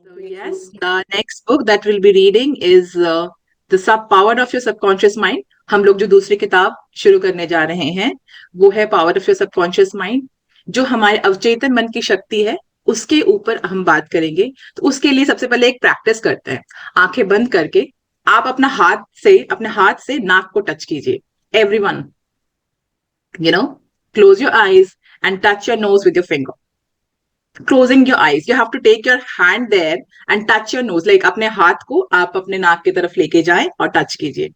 So yes, the next book that we'll be reading is The Sub Power of Your Subconscious Mind. हम लोग जो दूसरी किताब शुरू करने जा रहे हैं वो है power of your subconscious mind, जो हमारे अवचेतन मन की शक्ति है उसके ऊपर हम बात करेंगे। तो उसके लिए सबसे पहले एक प्रैक्टिस करते हैं। आंखें बंद करके आप अपने हाथ से नाक को टच कीजिए। Everyone, close your eyes and touch your nose with your finger. Closing your eyes, you have to take your hand there and touch your nose, like अपने हाथ को आप अपने नाक की तरफ लेके जाएं और टच कीजिए।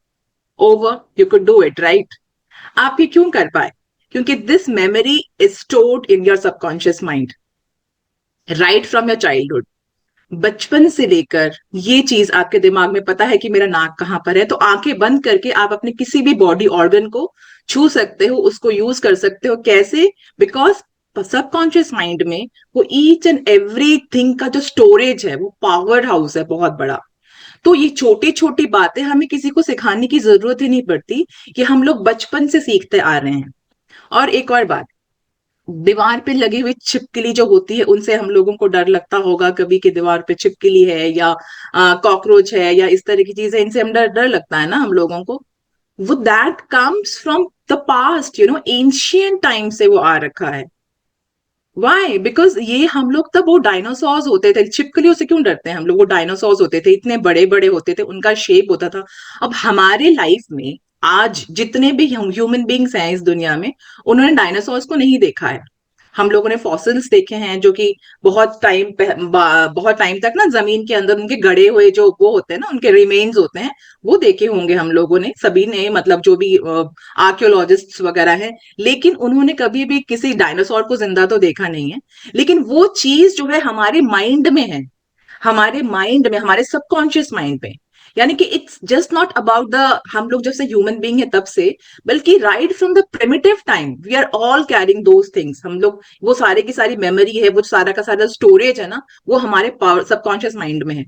Over, you could do it, right? आप ये क्यों कर पाए? क्योंकि this memory is stored in your subconscious mind right from your childhood. बचपन से लेकर ये चीज आपके दिमाग में पता है कि मेरा नाक कहाँ पर है, तो आंखें बंद करके आप अपने किसी भी बॉडी ऑर्गन को छू सकते हो, उसको यूज कर सकते हो। कैसे? बिकॉज सबकॉन्शियस माइंड में वो ईच एंड एवरीथिंग का जो स्टोरेज है वो पावर हाउस है बहुत बड़ा। तो ये छोटी छोटी बातें हमें किसी को सिखाने की जरूरत ही नहीं पड़ती, कि हम लोग बचपन से सीखते आ रहे हैं। और एक और बात, दीवार पे लगी हुई छिपकली जो होती है उनसे हम लोगों को डर लगता होगा कभी, कि दीवार पे छिपकली है या कॉकरोच है या इस तरह की चीजें, इनसे हम डर डर लगता है ना हम लोगों को। वो that comes from the past, ancient time से वो आ रखा है। वाई? बिकॉज ये हम लोग तब वो डायनासोर्स होते थे। छिपकलियों से क्यों डरते हैं हम लोग? वो डायनासोर्स होते थे, इतने बड़े बड़े होते थे, उनका शेप होता था। अब हमारे लाइफ में आज जितने भी ह्यूमन बींग्स हैं इस दुनिया में, उन्होंने डायनासोर्स को नहीं देखा है। हम लोगों ने फॉसिल्स देखे हैं जो कि बहुत टाइम तक ना जमीन के अंदर उनके गड़े हुए जो वो होते हैं ना, उनके रिमेन्स होते हैं, वो देखे होंगे हम लोगों ने, सभी ने, मतलब जो भी आर्कियोलॉजिस्ट वगैरह हैं। लेकिन उन्होंने कभी भी किसी डायनासोर को जिंदा तो देखा नहीं है। लेकिन वो चीज जो है हमारे माइंड में है, हमारे माइंड में, हमारे सबकॉन्शियस माइंड में। यानी कि it's just not about the, हम लोग जब से ह्यूमन बीइंग है तब से, बल्कि right from the primitive time we are all carrying those things. हम लोग वो सारे की सारी मेमोरी है, वो सारा का सारा स्टोरेज है ना, वो हमारे सबकॉन्शियस माइंड में है।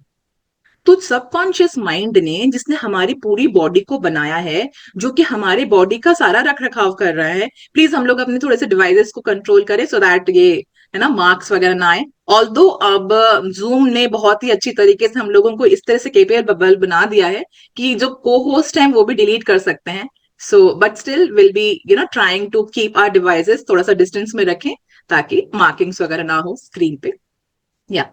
तो सबकॉन्शियस माइंड ने, जिसने हमारी पूरी बॉडी को बनाया है, जो कि हमारे बॉडी का सारा रख रखाव कर रहा है, प्लीज हम लोग अपने थोड़े से डिवाइसेस को कंट्रोल करें सो दैट ये है ना मार्क्स वगैरह ना आए। ऑल्दो अब जूम ने बहुत ही अच्छी तरीके से हम लोगों को इस तरह से केपेबल बना दिया है कि जो को होस्ट हैं वो भी डिलीट कर सकते हैं। So but still will be trying to keep our devices थोड़ा सा डिस्टेंस में रखें, ताकि मार्किंग्स वगैरह ना हो स्क्रीन पे। या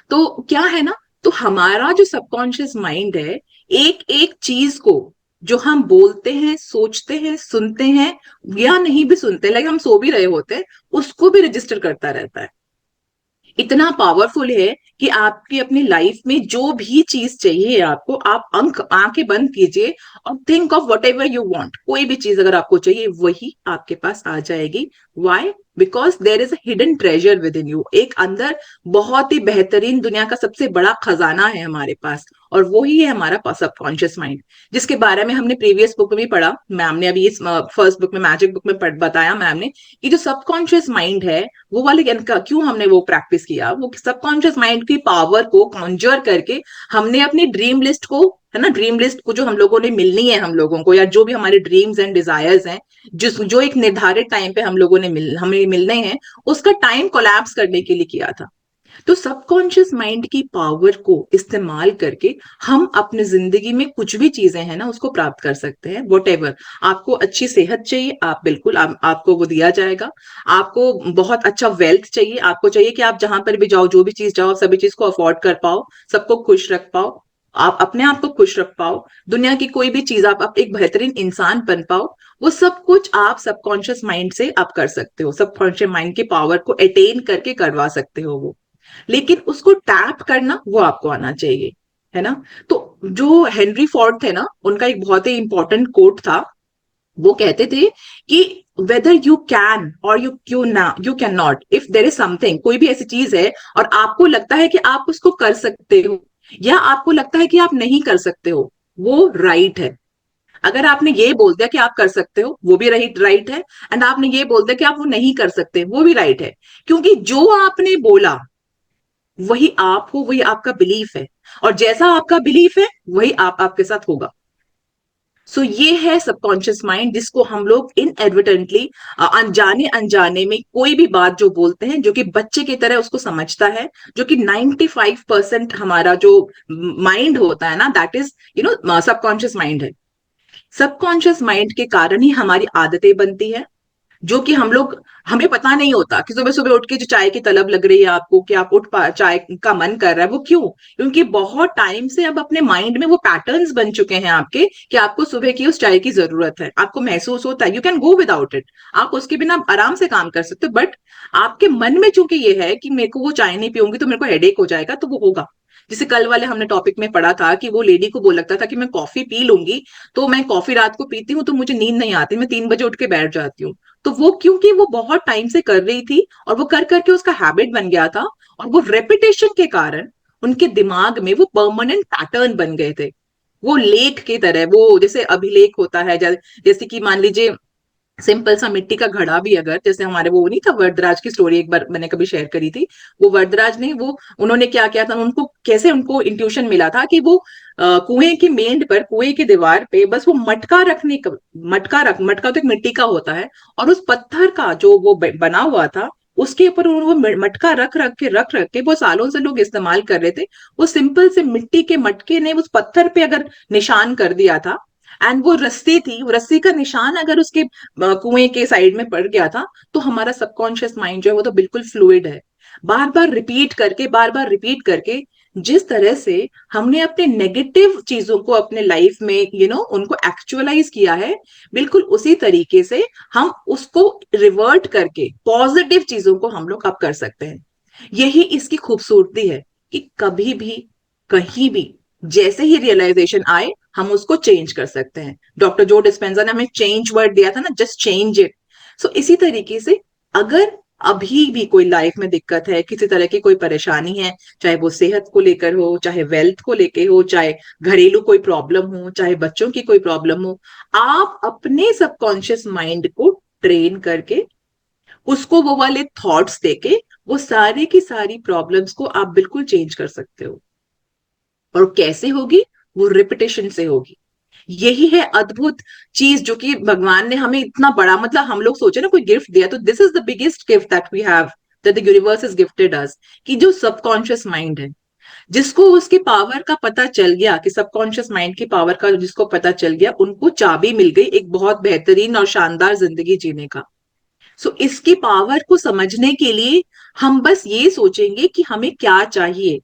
तो क्या है ना, तो हमारा जो सबकॉन्शियस माइंड है, एक एक चीज को जो हम बोलते हैं, सोचते हैं, सुनते हैं या नहीं भी सुनते, लाइक हम सो भी रहे होते हैं, उसको भी रजिस्टर करता रहता है। इतना पावरफुल है कि आपकी अपनी लाइफ में जो भी चीज चाहिए आपको, आप आंखें बंद कीजिए और think of what ever you want. कोई भी चीज अगर आपको चाहिए वही आपके पास आ जाएगी। Why? Because there is a hidden treasure within you. एक अंदर बहुत ही बेहतरीन, दुनिया का सबसे बड़ा खजाना है हमारे पास, और वो ही है हमारा सबकॉन्शियस माइंड, जिसके बारे में हमने प्रीवियस बुक में भी पढ़ा। मैम ने अभी इस फर्स्ट बुक में, मैजिक बुक में बताया मैम ने, कि जो सबकॉन्शियस माइंड है वो वाले का क्यों हमने वो प्रैक्टिस किया, वो सबकॉन्शियस माइंड की पावर को कॉन्जर करके हमने अपनी ड्रीम लिस्ट को, है ना, ड्रीम लिस्ट को जो हम लोगों ने मिलनी है हम लोगों को, या जो भी हमारे ड्रीम्स एंड डिजायर्स हैं, जो एक निर्धारित टाइम पे हम लोगों ने हमें मिलने हैं, उसका टाइम कोलैप्स करने के लिए किया था। तो सबकॉन्शियस माइंड की पावर को इस्तेमाल करके हम अपने जिंदगी में कुछ भी चीजें हैं ना उसको प्राप्त कर सकते हैं। वट एवर आपको अच्छी सेहत चाहिए, आप बिल्कुल आपको वो दिया जाएगा। आपको बहुत अच्छा वेल्थ चाहिए, आपको चाहिए कि आप जहां पर भी जाओ, जो भी चीज जाओ, सभी चीज को अफोर्ड कर पाओ, सबको खुश रख पाओ, आप अपने आप को खुश रख पाओ, दुनिया की कोई भी चीज आप एक बेहतरीन इंसान बन पाओ, वो सब कुछ आप सबकॉन्शियस माइंड से आप कर सकते हो। सबकॉन्शियस माइंड की पावर को अटेन करके करवा सकते हो वो। लेकिन उसको टैप करना वो आपको आना चाहिए, है ना। तो जो हेनरी फोर्ड थे ना, उनका एक बहुत ही इंपॉर्टेंट कोट था। वो कहते थे कि वेदर यू कैन और you can not, if there is something, कोई भी ऐसी चीज है और आपको लगता है कि आप उसको कर सकते हो, या आपको लगता है कि आप नहीं कर सकते हो, वो राइट है। अगर आपने ये बोल दिया कि आप कर सकते हो, वो भी राइट है। एंड आपने ये बोल दिया कि आप वो नहीं कर सकते, वो भी राइट है। क्योंकि जो आपने बोला वही आप हो, वही आपका बिलीफ है, और जैसा आपका बिलीफ है वही आपके साथ होगा। सो ये है सबकॉन्शियस माइंड, जिसको हम लोग इनएडवर्टेंटली, अनजाने अनजाने में कोई भी बात जो बोलते हैं, जो कि बच्चे की तरह उसको समझता है, जो कि 95% हमारा जो माइंड होता है ना, दैट इज सबकॉन्शियस माइंड है। सबकॉन्शियस माइंड के कारण ही हमारी आदतें बनती है, जो कि हम लोग, हमें पता नहीं होता कि सुबह सुबह उठ के जो चाय की तलब लग रही है आपको, कि आप चाय का मन कर रहा है, वो क्यों? क्योंकि बहुत टाइम से अब अपने माइंड में वो पैटर्न्स बन चुके हैं आपके, कि आपको सुबह की उस चाय की जरूरत है, आपको महसूस होता है, you can go without it, आप उसके बिना आराम से काम कर सकते हो, बट आपके मन में चूंकि ये है कि मेरे को वो चाय नहीं पीऊंगी तो मेरे को हेडेक हो जाएगा, तो वो होगा। जैसे कल वाले हमने टॉपिक में पढ़ा था कि वो लेडी को बोल लगता था कि मैं कॉफी पी लूंगी, तो मैं कॉफी रात को पीती हूँ तो मुझे नींद नहीं आती, मैं 3 बजे उठ के बैठ जाती हूँ। तो वो क्योंकि वो बहुत टाइम से कर रही थी और वो कर करके उसका हैबिट बन गया था, और वो रेपिटेशन के कारण उनके दिमाग में वो परमानेंट पैटर्न बन गए थे। वो लेख की तरह, वो जैसे अभिलेख होता है, जैसे कि मान लीजिए सिंपल सा मिट्टी का घड़ा भी, अगर जैसे हमारे वो नहीं था वरदराज की स्टोरी, एक बार मैंने कभी शेयर करी थी, वो वरदराज ने वो उन्होंने क्या किया था, उनको कैसे उनको इंट्यूशन मिला था कि वो कुएं की मेंढ पर, कुएं की दीवार पे बस वो मटका रखने का, मटका तो एक मिट्टी का होता है, और उस पत्थर का जो वो बना हुआ था, उसके ऊपर वो मटका रख रख के वो सालों से लोग इस्तेमाल कर रहे थे। वो सिंपल से मिट्टी के मटके ने उस पत्थर पे अगर निशान कर दिया था, एंड वो रस्सी थी, वो रस्सी का निशान अगर उसके कुएं के साइड में पड़ गया था, तो हमारा सबकॉन्शियस माइंड जो है वो तो बिल्कुल फ्लूइड है। बार बार रिपीट करके जिस तरह से हमने अपने नेगेटिव चीजों को अपने लाइफ में उनको एक्चुअलाइज किया है, बिल्कुल उसी तरीके से हम उसको रिवर्ट करके पॉजिटिव चीजों को हम लोग अब कर सकते हैं। यही इसकी खूबसूरती है, कि कभी भी, कहीं भी, जैसे ही रियलाइजेशन आए, हम उसको चेंज कर सकते हैं। डॉक्टर जो डिस्पेंजा ने हमें चेंज वर्ड दिया था ना, जस्ट चेंज इट। सो इसी तरीके से, अगर अभी भी कोई लाइफ में दिक्कत है, किसी तरह की कोई परेशानी है, चाहे वो सेहत को लेकर हो, चाहे वेल्थ को लेकर हो, चाहे घरेलू कोई प्रॉब्लम हो, चाहे बच्चों की कोई प्रॉब्लम हो, आप अपने सबकॉन्शियस माइंड को ट्रेन करके, उसको वो वाले थॉट्स देके, वो सारी की सारी प्रॉब्लम्स को आप बिल्कुल चेंज कर सकते हो। और कैसे होगी? वो रिपीटेशन से होगी। यही है अद्भुत चीज, जो कि भगवान ने हमें इतना बड़ा, मतलब हम लोग सोचे ना कोई गिफ्ट दिया, तो this is the biggest gift that we have, that the universe is gifted us, कि जो सबकॉन्शियस माइंड है, जिसको उसकी पावर का पता चल गया, कि सबकॉन्शियस माइंड की पावर का जिसको पता चल गया, उनको चाबी मिल गई एक बहुत बेहतरीन और शानदार जिंदगी जीने का। सो इसकी पावर को समझने के लिए हम बस ये सोचेंगे कि हमें क्या चाहिए,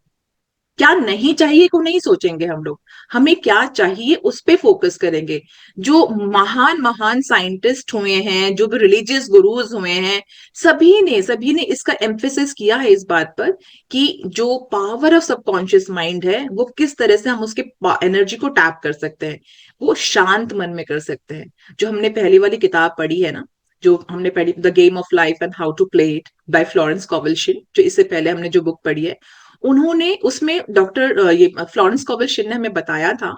क्या नहीं चाहिए को नहीं सोचेंगे हम लोग, हमें क्या चाहिए उस पे फोकस करेंगे। जो महान महान साइंटिस्ट हुए हैं, जो भी रिलीजियस गुरुज हुए हैं, सभी ने इसका एम्फेसिस किया है इस बात पर, कि जो पावर ऑफ सबकॉन्शियस माइंड है, वो किस तरह से हम उसके एनर्जी को टैप कर सकते हैं, वो शांत मन में कर सकते हैं। जो हमने पहली वाली किताब पढ़ी है ना, जो हमने पढ़ी, the game of life and how to play it, by Florence Scovel Shinn, जो इससे पहले हमने जो बुक पढ़ी है, उन्होंने उसमें डॉक्टर ये फ्लोरेंस कॉवलशिन ने हमें बताया था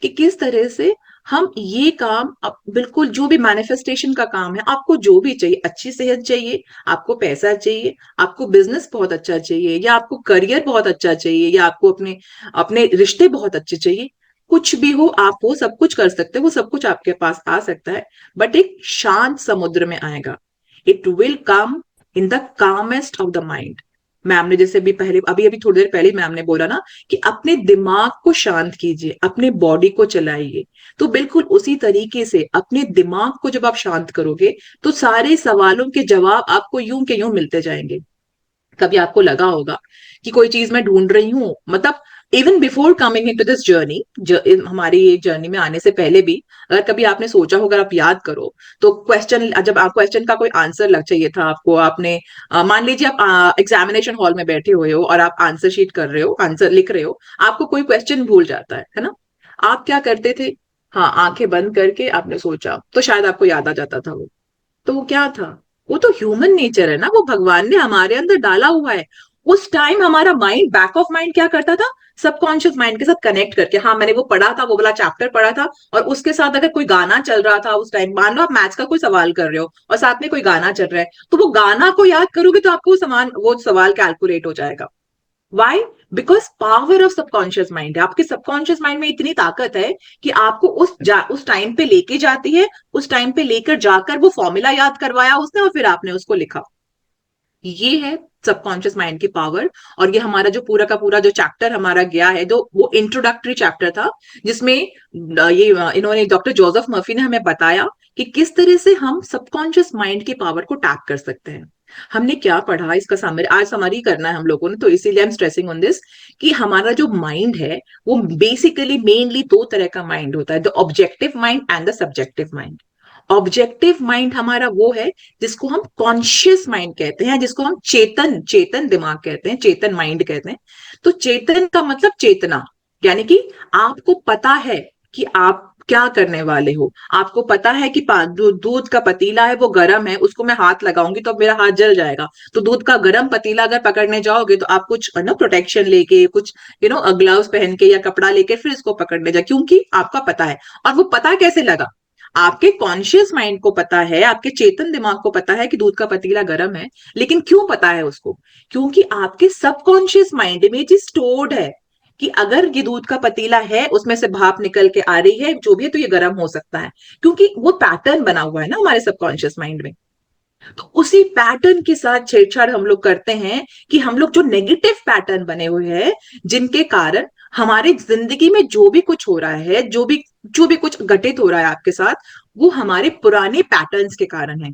कि किस तरह से हम ये काम, बिल्कुल जो भी मैनिफेस्टेशन का काम है, आपको जो भी चाहिए, अच्छी सेहत चाहिए, आपको पैसा चाहिए, आपको बिजनेस बहुत अच्छा चाहिए, या आपको करियर बहुत अच्छा चाहिए, या आपको अपने अपने रिश्ते बहुत अच्छे चाहिए, कुछ भी हो, आप वो सब कुछ कर सकते हो, वो सब कुछ आपके पास आ सकता है, बट एक शांत समुद्र में आएगा। It will come in the calmest of the mind. Ma'am ने जैसे भी पहले, अभी अभी थोड़ी देर पहले मैम ने बोला ना, कि अपने दिमाग को शांत कीजिए, अपने बॉडी को चलाइए। तो बिल्कुल उसी तरीके से अपने दिमाग को जब आप शांत करोगे, तो सारे सवालों के जवाब आपको यूं के यूं मिलते जाएंगे। कभी आपको लगा होगा कि कोई चीज मैं ढूंढ रही हूँ, मतलब even before coming into this journey, हमारी ये जर्नी में आने से पहले भी, अगर कभी आपने सोचा होगा, आप याद करो, तो क्वेश्चन, जब आप क्वेश्चन का कोई आंसर लग चाहिए था आपको, आपने मान लीजिए आप एग्जामिनेशन हॉल में बैठे हुए हो और आप आंसर शीट कर रहे हो, आंसर लिख रहे हो, आपको कोई क्वेश्चन भूल जाता है ना, आप क्या करते थे? हाँ, आंखें बंद करके आपने सोचा, तो शायद आपको याद आ जाता था वो। तो वो क्या था? वो तो ह्यूमन नेचर है ना, वो भगवान ने हमारे अंदर डाला हुआ है। उस टाइम हमारा माइंड, बैक ऑफ माइंड क्या करता था? सबकॉन्शियस माइंड के साथ कनेक्ट करके, हाँ मैंने वो पढ़ा था, वो वाला चैप्टर पढ़ा था, और उसके साथ अगर कोई गाना चल रहा था उस टाइम, मान लो आप मैथ्स का कोई सवाल कर रहे हो और साथ में कोई गाना चल रहा है, तो वो गाना को याद करोगे तो आपको समान वो सवाल कैलकुलेट हो जाएगा। Why? Because power of subconscious mind है, आपके सबकॉन्शियस माइंड में इतनी ताकत है कि आपको उस टाइम पे लेके जाती है, उस टाइम पे लेकर जाकर वो फॉर्मूला याद करवाया उसने और फिर आपने उसको लिखा। ये है सबकॉन्शियस माइंड की पावर। और ये हमारा जो पूरा का पूरा जो चैप्टर हमारा गया है, जो वो इंट्रोडक्टरी चैप्टर था, जिसमें ये इन्होंने डॉक्टर जोसेफ मर्फी ने हमें बताया कि किस तरह से हम सबकॉन्शियस माइंड की पावर को टैप कर सकते हैं। हमने क्या पढ़ा इसका समरी, आज समरी करना है हम लोगों ने, तो इसीलिए I am stressing on this कि हमारा जो माइंड है वो बेसिकली मेनली दो तरह का माइंड होता है, the objective mind and the subjective mind. Objective mind हमारा वो है जिसको हम कॉन्शियस माइंड कहते हैं, जिसको हम चेतन चेतन दिमाग कहते हैं, चेतन माइंड कहते हैं। तो चेतन का मतलब चेतना, यानी कि आपको पता है कि आप क्या करने वाले हो, आपको पता है कि दूध का पतीला है वो गर्म है, उसको मैं हाथ लगाऊंगी तो मेरा हाथ जल जाएगा। तो दूध का गर्म पतीला अगर पकड़ने जाओगे तो आप कुछ नो प्रोटेक्शन लेके, कुछ ग्लव्स पहन के या कपड़ा लेके फिर इसको पकड़ने जाए, क्योंकि आपका पता है। और वो पता कैसे लगा? आपके कॉन्शियस माइंड को पता है, आपके चेतन दिमाग को पता है कि दूध का पतीला गर्म है, लेकिन क्यों पता है उसको? क्योंकि आपके सबकॉन्शियस माइंड में जी स्टोर्ड है कि अगर ये दूध का पतीला है, उसमें से भाप निकल के आ रही है जो भी है, तो ये गर्म हो सकता है, क्योंकि वो पैटर्न बना हुआ है ना हमारे सबकॉन्शियस माइंड में। तो उसी पैटर्न के साथ छेड़छाड़ हम लोग करते हैं कि हम लोग जो नेगेटिव पैटर्न बने हुए हैं, जिनके कारण हमारी जिंदगी में जो भी कुछ हो रहा है, जो भी कुछ घटित हो रहा है आपके साथ, वो हमारे पुराने पैटर्न्स के कारण है।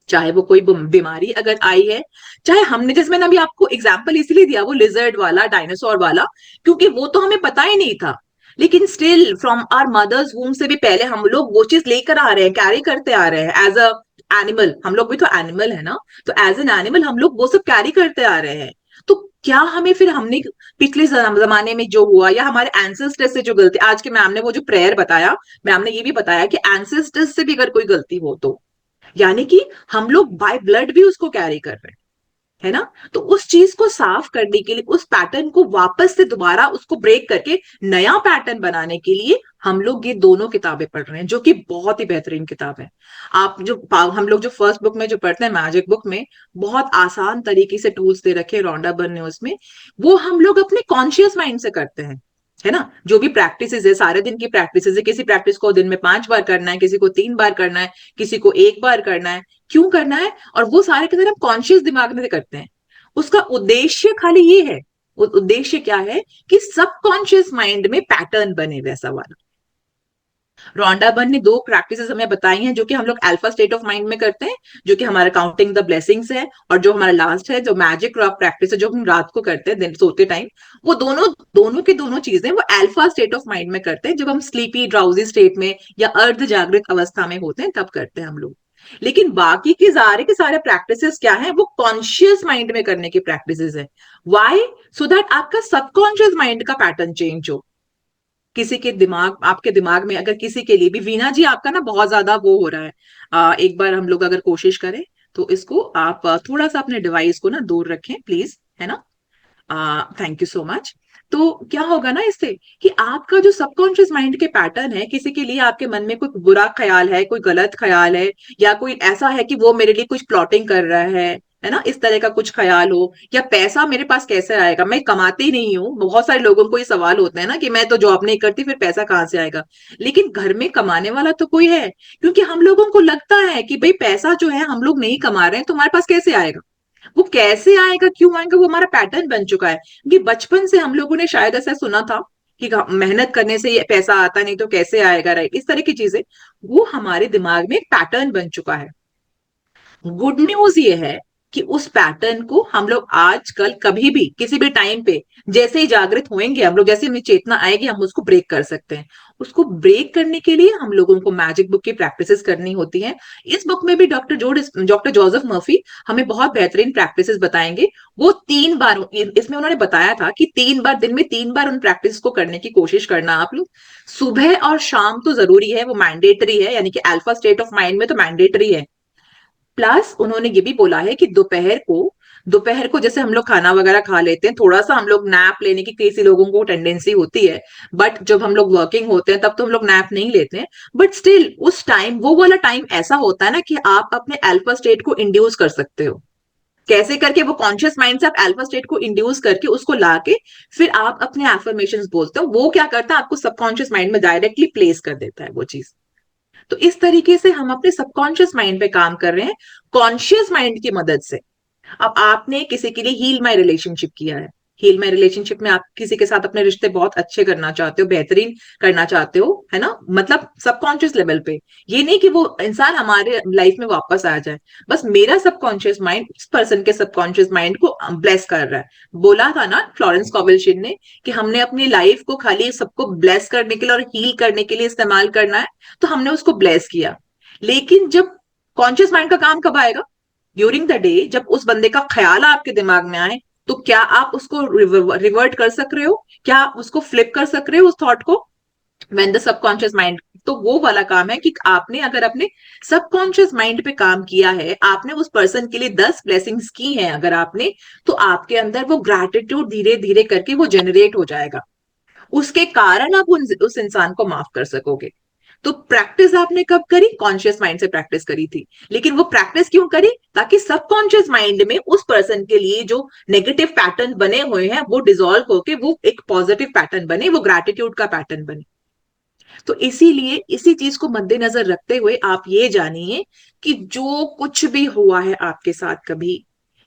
चाहे वो कोई बीमारी अगर आई है, चाहे हमने, जैसे मैंने अभी आपको एग्जाम्पल इसलिए दिया वो लिजर्ड वाला, डायनासोर वाला, क्योंकि वो तो हमें पता ही नहीं था। लेकिन still from our mother's womb से भी पहले हम लोग वो चीज लेकर आ रहे हैं, कैरी करते आ रहे हैं एज अ एनिमल। हम लोग भी तो एनिमल है ना, तो एज एन एनिमल हम लोग वो सब कैरी करते आ रहे हैं। तो क्या हमें फिर हमने पिछले जमाने में जो हुआ या हमारे एंसेस्टर्स से जो गलती, आज के मैम ने वो जो प्रेयर बताया, मैम ने ये भी बताया कि एंसेस्टर्स से भी अगर कोई गलती हो तो, यानी कि हम लोग बाय ब्लड भी उसको कैरी कर रहे हैं, है ना। तो उस चीज को साफ करने के लिए, उस पैटर्न को वापस से दोबारा उसको ब्रेक करके नया पैटर्न बनाने के लिए हम लोग ये दोनों किताबें पढ़ रहे हैं, जो कि बहुत ही बेहतरीन किताब है। आप जो हम लोग जो फर्स्ट बुक में जो पढ़ते हैं, मैजिक बुक में, बहुत आसान तरीके से टूल्स दे रखे रोंडा बर्न ने उसमें, वो हम लोग अपने कॉन्शियस माइंड से करते हैं, है ना। जो भी प्रैक्टिस है, सारे दिन की प्रैक्टिस है, किसी प्रैक्टिस को दिन में 5 बार करना है, किसी को 3 बार करना है, किसी को 1 बार करना है, क्यों करना है? और वो सारे के सारे हम कॉन्शियस दिमाग में से करते हैं। उसका उद्देश्य खाली ये है, उद्देश्य क्या है कि सबकॉन्शियस माइंड में पैटर्न बने वैसा वाला। रोंडा बर्न ने 2 प्रैक्टिसेस हमें बताई हैं जो कि हम लोग अल्फा स्टेट ऑफ माइंड में करते हैं, जो कि हमारा काउंटिंग द ब्लेसिंग्स है, और जो हमारा लास्ट है जो मैजिक रॉक प्रैक्टिस है, जो हम रात को करते हैं दिन सोते टाइम। वो दोनों दोनों की दोनों चीजें वो अल्फा स्टेट ऑफ माइंड में करते हैं, जब हम स्लीपी ड्राउजी स्टेट में या अर्ध जागृत अवस्था में होते हैं तब करते हैं हम लोग। लेकिन बाकी के सारे प्रैक्टिसेस क्या है? वो कॉन्शियस माइंड में करने की प्रैक्टिसेस है। वाई? सो दैट आपका सबकॉन्शियस माइंड का पैटर्न चेंज हो। किसी के दिमाग, आपके दिमाग में अगर किसी के लिए भी, वीना जी आपका ना बहुत ज्यादा वो हो रहा है, एक बार हम लोग अगर कोशिश करें तो इसको आप थोड़ा सा अपने डिवाइस को ना दूर रखें प्लीज, है ना। Thank you so much. तो क्या होगा ना इससे कि आपका जो सबकॉन्शियस माइंड के पैटर्न है, किसी के लिए आपके मन में कोई बुरा ख्याल है, कोई गलत ख्याल है, या कोई ऐसा है कि वो मेरे लिए कुछ प्लॉटिंग कर रहा है ना, इस तरह का कुछ ख्याल हो, या पैसा मेरे पास कैसे आएगा, मैं कमाती नहीं हूँ। बहुत सारे लोगों को ये सवाल होता है ना कि मैं तो जॉब नहीं करती, फिर पैसा कहाँ से आएगा? लेकिन घर में कमाने वाला तो कोई है, क्योंकि हम लोगों को लगता है कि भाई पैसा जो है हम लोग नहीं कमा रहे हैं तो हमारे पास कैसे आएगा। वो कैसे आएगा, क्यों आएगा, वो हमारा पैटर्न बन चुका है, क्योंकि बचपन से हम लोगों ने शायद ऐसा सुना था कि मेहनत करने से ये पैसा आता नहीं तो कैसे आएगा, राइट, इस तरह की चीजें, वो हमारे दिमाग में एक पैटर्न बन चुका है। गुड न्यूज ये है कि उस पैटर्न को हम लोग आजकल कभी भी किसी भी टाइम पे जैसे ही जागृत होंगे हम लोग, जैसे हमें चेतना आएगी, हम उसको ब्रेक कर सकते हैं। उसको ब्रेक करने के लिए हम लोगों को मैजिक बुक की प्रैक्टिसेस करनी होती हैं। इस बुक में भी डॉक्टर जोसेफ मर्फी हमें बहुत बेहतरीन प्रैक्टिसेस बताएंगे। वो 3 बार, इसमें उन्होंने बताया था कि 3 बार, दिन में 3 बार उन प्रैक्टिस को करने की कोशिश करना आप लोग। सुबह और शाम तो जरूरी है, वो मैंडेटरी है, यानी कि अल्फा स्टेट ऑफ माइंड में तो मैंडेटरी है। प्लस उन्होंने ये भी बोला है कि दोपहर को जैसे हम लोग खाना वगैरह खा लेते हैं, थोड़ा सा हम लोग नैप लेने की किसी लोगों को टेंडेंसी होती है, बट जब हम लोग वर्किंग होते हैं तब तो हम लोग नैप नहीं लेते हैं। बट स्टिल उस टाइम, वो वाला टाइम ऐसा होता है ना कि आप अपने अल्फा स्टेट को इंड्यूस कर सकते हो। कैसे करके वो कॉन्शियस माइंड से आप अल्फा स्टेट को इंड्यूस करके उसको लाके फिर आप अपने एफर्मेशंस बोलते हो, वो क्या करता है आपको सबकॉन्शियस माइंड में डायरेक्टली प्लेस कर देता है वो चीज। तो इस तरीके से हम अपने सबकॉन्शियस माइंड पे काम कर रहे हैं कॉन्शियस माइंड की मदद से। अब आपने किसी के लिए हील माई रिलेशनशिप किया है, हील माई रिलेशनशिप में आप किसी के साथ अपने रिश्ते बहुत अच्छे करना चाहते हो, बेहतरीन करना चाहते हो, है ना, मतलब सबकॉन्शियस लेवल पे। ये नहीं कि वो इंसान हमारे लाइफ में वापस आ जाए, बस मेरा सबकॉन्शियस माइंड उस पर्सन के सबकॉन्शियस माइंड को ब्लेस कर रहा है। बोला था ना फ्लोरेंस कॉवेलशिन ने कि हमने अपनी लाइफ को खाली सबको ब्लेस करने के लिए और हील करने के लिए इस्तेमाल करना है, तो हमने उसको ब्लेस किया। लेकिन जब कॉन्शियस माइंड का काम कब आएगा? ड्यूरिंग द डे, जब उस बंदे का ख्याल आपके दिमाग में आए, तो क्या आप उसको रिवर्ट कर सक रहे हो? क्या आप उसको फ्लिप कर सक रहे हो उस थॉट को? व्हेन द सबकॉन्शियस माइंड, तो वो वाला काम है कि आपने अगर अपने सबकॉन्शियस माइंड पे काम किया है, आपने उस पर्सन के लिए 10 ब्लेसिंग्स की हैं अगर आपने, तो आपके अंदर वो ग्रैटिट्यूड धीरे धीरे करके वो जनरेट हो जाएगा। उसके कारण आप उस इंसान को माफ कर सकोगे। तो प्रैक्टिस आपने कब करी? कॉन्शियस माइंड से प्रैक्टिस करी थी। लेकिन वो प्रैक्टिस क्यों करी? ताकि सबकॉन्शियस माइंड में उस पर्सन के लिए जो नेगेटिव पैटर्न बने हुए हैं वो डिसॉल्व होके वो एक पॉजिटिव पैटर्न बने, वो ग्रैटिट्यूड का पैटर्न बने। तो इसीलिए इसी चीज को मद्देनजर रखते हुए आप ये जानिए कि जो कुछ भी हुआ है आपके साथ कभी,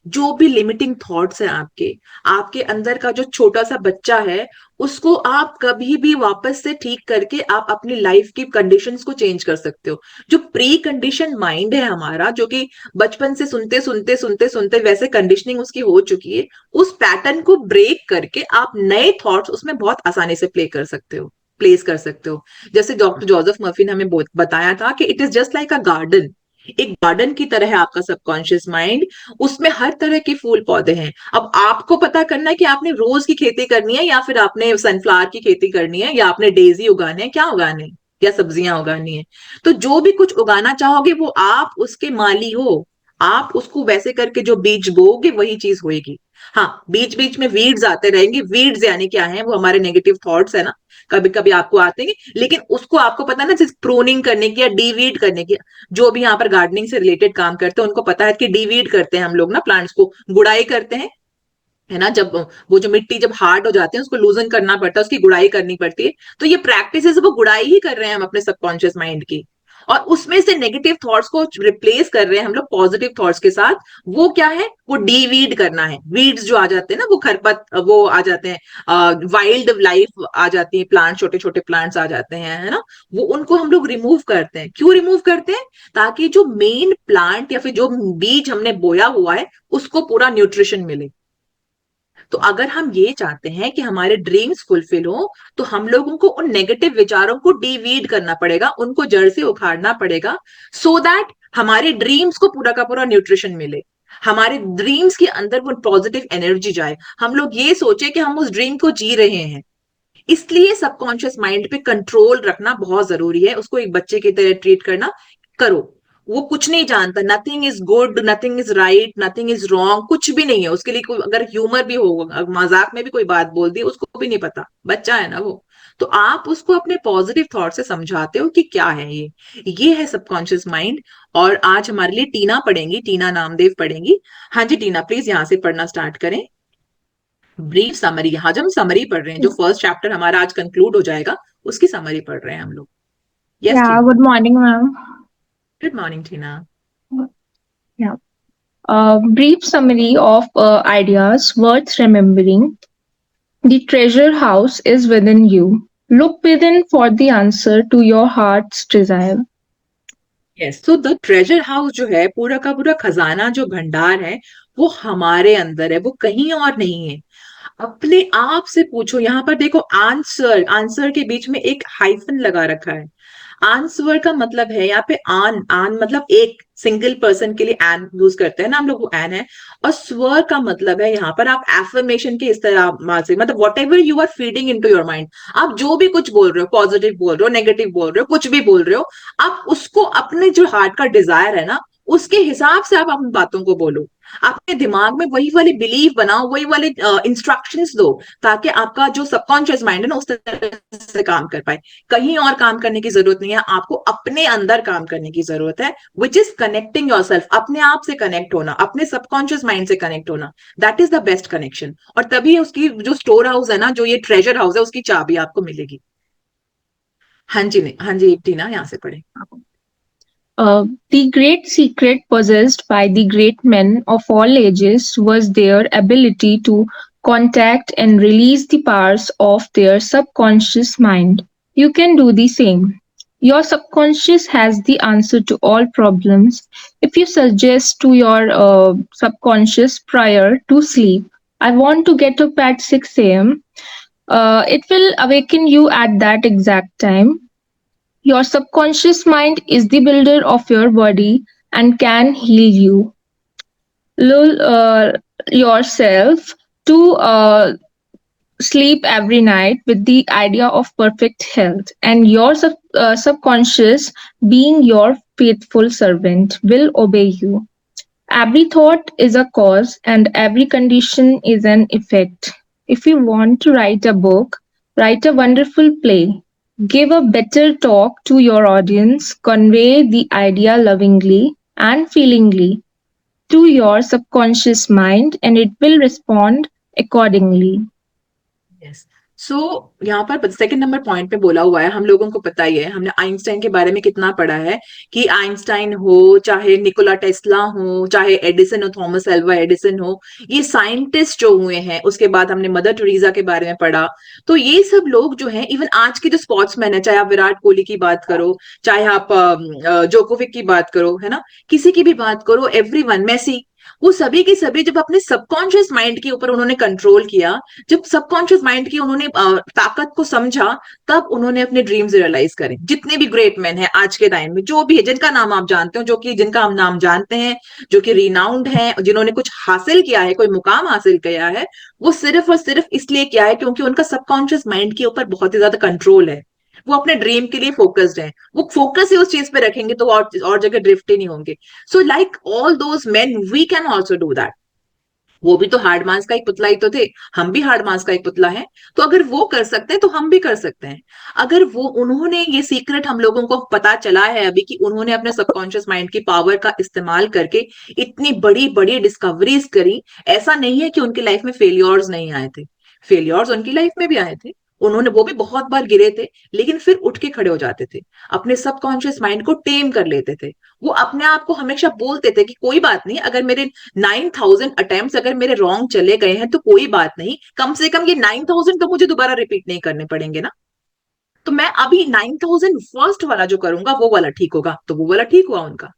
जो भी लिमिटिंग थॉट्स हैं आपके आपके अंदर का जो छोटा सा बच्चा है, उसको आप कभी भी वापस से ठीक करके आप अपनी लाइफ की कंडीशंस को चेंज कर सकते हो। जो प्री कंडीशन माइंड है हमारा, जो कि बचपन से सुनते सुनते सुनते सुनते वैसे कंडीशनिंग उसकी हो चुकी है, उस पैटर्न को ब्रेक करके आप नए थॉट्स उसमें बहुत आसानी से प्लेस कर सकते हो। जैसे डॉक्टर जोसेफ मर्फी ने हमें बताया था कि it is just like a garden. एक गार्डन की तरह है आपका सबकॉन्शियस माइंड, उसमें हर तरह के फूल पौधे हैं। अब आपको पता करना है कि आपने रोज की खेती करनी है या फिर आपने सनफ्लावर की खेती करनी है या आपने डेजी उगाने हैं, क्या उगाने हैं, या सब्जियां उगानी है। तो जो भी कुछ उगाना चाहोगे वो आप उसके माली हो। आप उसको वैसे करके जो बीज बोओगे वही चीज होएगी। हाँ, बीच बीच में वीड्स आते रहेंगे। वीड्स यानी क्या है? वो हमारे नेगेटिव थॉट्स है ना, कभी कभी आपको आते हैं, लेकिन उसको आपको पता है ना, जैसे प्रूनिंग करने की या डीवीड करने की। जो भी यहाँ पर गार्डनिंग से रिलेटेड काम करते हैं उनको पता है कि डीवीड करते हैं हम लोग ना, प्लांट्स को गुड़ाई करते हैं, है ना। जब वो जो मिट्टी जब हार्ड हो जाती है उसको लूजन करना पड़ता है, उसकी गुड़ाई करनी पड़ती है। तो ये प्रैक्टिस है, वो गुड़ाई ही कर रहे हैं हम अपने सबकॉन्शियस माइंड की, और उसमें से नेगेटिव थॉट्स को रिप्लेस कर रहे हैं हम लोग पॉजिटिव थॉट्स के साथ। वो क्या है? वो डीवीड करना है। वीड्स जो आ जाते हैं ना, वो खरपत वो आ जाते हैं, वाइल्ड लाइफ आ जाती है, प्लांट छोटे छोटे प्लांट्स आ जाते हैं, है ना। वो उनको हम लोग रिमूव करते हैं। क्यों रिमूव करते हैं? ताकि जो मेन प्लांट या फिर जो बीज हमने बोया हुआ है उसको पूरा न्यूट्रिशन मिले। तो अगर हम ये चाहते हैं कि हमारे ड्रीम्स फुलफिल हो, तो हम लोगों को उन नेगेटिव विचारों को डीवीड करना पड़ेगा, उनको जड़ से उखाड़ना पड़ेगा, सो दैट हमारे ड्रीम्स को पूरा का पूरा न्यूट्रिशन मिले, हमारे ड्रीम्स के अंदर वो पॉजिटिव एनर्जी जाए, हम लोग ये सोचे कि हम उस ड्रीम को जी रहे हैं। इसलिए सबकॉन्शियस माइंड पे कंट्रोल रखना बहुत जरूरी है, उसको एक बच्चे की तरह ट्रीट करना। करो, वो कुछ नहीं जानता, nothing is good, nothing is right, nothing is wrong, कुछ भी नहीं है उसके लिए। कोई अगर ह्यूमर भी हो, मजाक में भी कोई बात बोल दी, उसको भी नहीं पता, बच्चा है ना वो। तो आप उसको अपने पॉजिटिव थॉट से समझाते हो कि क्या है ये है सबकॉन्शियस माइंड। और आज हमारे लिए टीना पढ़ेंगी, टीना नामदेव पढ़ेंगी। हाँ जी टीना, प्लीज यहाँ से पढ़ना स्टार्ट करें। ब्रीफ समरी, आज हम समरी पढ़ रहे हैं, जो फर्स्ट चैप्टर हमारा आज कंक्लूड हो जाएगा उसकी समरी पढ़ रहे हैं हम लोग। Yes Yeah, Tina. good morning, ma'am. Good morning Tina. Yeah. Brief summary of ideas worth remembering. The treasure house is within you. Look within for the answer to your heart's desire. Yes, तो the treasure house जो है, पूरा का पूरा खजाना, जो भंडार है, वो हमारे अंदर है, वो कहीं और नहीं है। अपने आप से पूछो, यहाँ पर देखो आंसर, आंसर के बीच में एक हाइफन लगा रखा है। आंसर का मतलब है यहाँ पे आन, आन मतलब एक सिंगल पर्सन के लिए एन यूज करते हैं ना हम लोग, वो एन है। और स्वर का मतलब है यहाँ पर आप एफर्मेशन के इस तरह से, मतलब whatever you are feeding into your mind, आप जो भी कुछ बोल रहे हो, पॉजिटिव बोल रहे हो, नेगेटिव बोल रहे हो, कुछ भी बोल रहे हो, आप उसको अपने जो हार्ट का डिजायर है ना, उसके हिसाब से आप अपनी बातों को बोलो, अपने दिमाग में वही वाले बिलीव बनाओ, वही वाले इंस्ट्रक्शंस दो, ताकि आपका जो सबकॉन्शियस माइंड है ना उस तरह से काम कर पाए। कहीं और काम करने की जरूरत नहीं है, आपको अपने अंदर काम करने की जरूरत है, which is connecting your self, अपने आप से कनेक्ट होना, अपने सबकॉन्शियस माइंड से कनेक्ट होना। That is the best connection. और तभी उसकी जो स्टोर हाउस है ना, जो ये ट्रेजर हाउस है, उसकी चाबी आपको मिलेगी। हाँ जी, नहीं, हाँ जी, टीना यहाँ से पढ़े। The great secret possessed by the great men of all ages was their ability to contact and release the powers of their subconscious mind. You can do the same. Your subconscious has the answer to all problems. If you suggest to your subconscious prior to sleep, I want to get up at 6 a.m., it will awaken you at that exact time. Your subconscious mind is the builder of your body and can heal you. Lull yourself to sleep every night with the idea of perfect health, and your subconscious, being your faithful servant, will obey you. Every thought is a cause, and every condition is an effect. If you want to write a book, write a wonderful play, give a better talk to your audience, convey the idea lovingly and feelingly to your subconscious mind, and it will respond accordingly. Yes. So यहाँ पर second number point पे बोला हुआ है, हम लोगों को पता ही है, हमने आइंस्टाइन के बारे में कितना पढ़ा है, कि आइंस्टाइन हो, चाहे निकोला टेस्ला हो, चाहे एडिसन हो, थॉमस एल्वा एडिसन हो, ये साइंटिस्ट जो हुए हैं। उसके बाद हमने मदर टेरेसा के बारे में पढ़ा। तो ये सब लोग जो हैं, इवन आज के जो स्पोर्ट्समैन है, चाहे आप विराट कोहली की बात करो, चाहे आप जोकोविक की बात करो, है ना, किसी की भी बात करो, एवरीवन, मेसी, वो सभी के सभी जब अपने सबकॉन्शियस माइंड के ऊपर उन्होंने कंट्रोल किया, जब सबकॉन्शियस माइंड की उन्होंने ताकत को समझा, तब उन्होंने अपने ड्रीम्स रियलाइज करे। जितने भी ग्रेट मैन हैं आज के टाइम में, जो भी है, जिनका नाम आप जानते हो, जो कि जिनका हम नाम जानते हैं, जो कि रिनाउंड है, जिन्होंने कुछ हासिल किया है, कोई मुकाम हासिल किया है, वो सिर्फ और सिर्फ इसलिए किया है क्योंकि उनका सबकॉन्शियस माइंड के ऊपर बहुत ही ज्यादा कंट्रोल है। वो अपने ड्रीम के लिए फोकस्ड है, वो फोकस ही उस चीज पे रखेंगे तो और जगह ड्रिफ्ट ही नहीं होंगे। So like all those men, we can also do that. वो भी तो हार्ड मास का एक पुतला ही तो थे, हम भी हार्ड मास का एक पुतला है। तो अगर वो कर सकते हैं तो हम भी कर सकते हैं। अगर वो, उन्होंने ये सीक्रेट हम लोगों को पता चला है अभी, कि उन्होंने अपने सबकॉन्शियस माइंड की पावर का इस्तेमाल करके इतनी बड़ी बड़ी डिस्कवरीज करी। ऐसा नहीं है कि उनकी लाइफ में फेलियर्स नहीं आए थे, फेलियर्स उनकी लाइफ में भी आए थे, उन्होंने, वो भी बहुत बार गिरे थे, लेकिन फिर उठ के खड़े हो जाते थे, अपने सबकॉन्शियस माइंड को टेम कर लेते थे। वो अपने आप को हमेशा बोलते थे कि कोई बात नहीं, अगर मेरे 9,000 अटेम्प्ट अगर मेरे रॉन्ग चले गए हैं तो कोई बात नहीं, कम से कम ये 9,000 तो मुझे दोबारा रिपीट नहीं करने पड़ेंगे ना। तो मैं अभी 9,000 फर्स्ट वाला जो करूंगा वो वाला ठीक होगा, तो वो वाला ठीक हुआ उनका।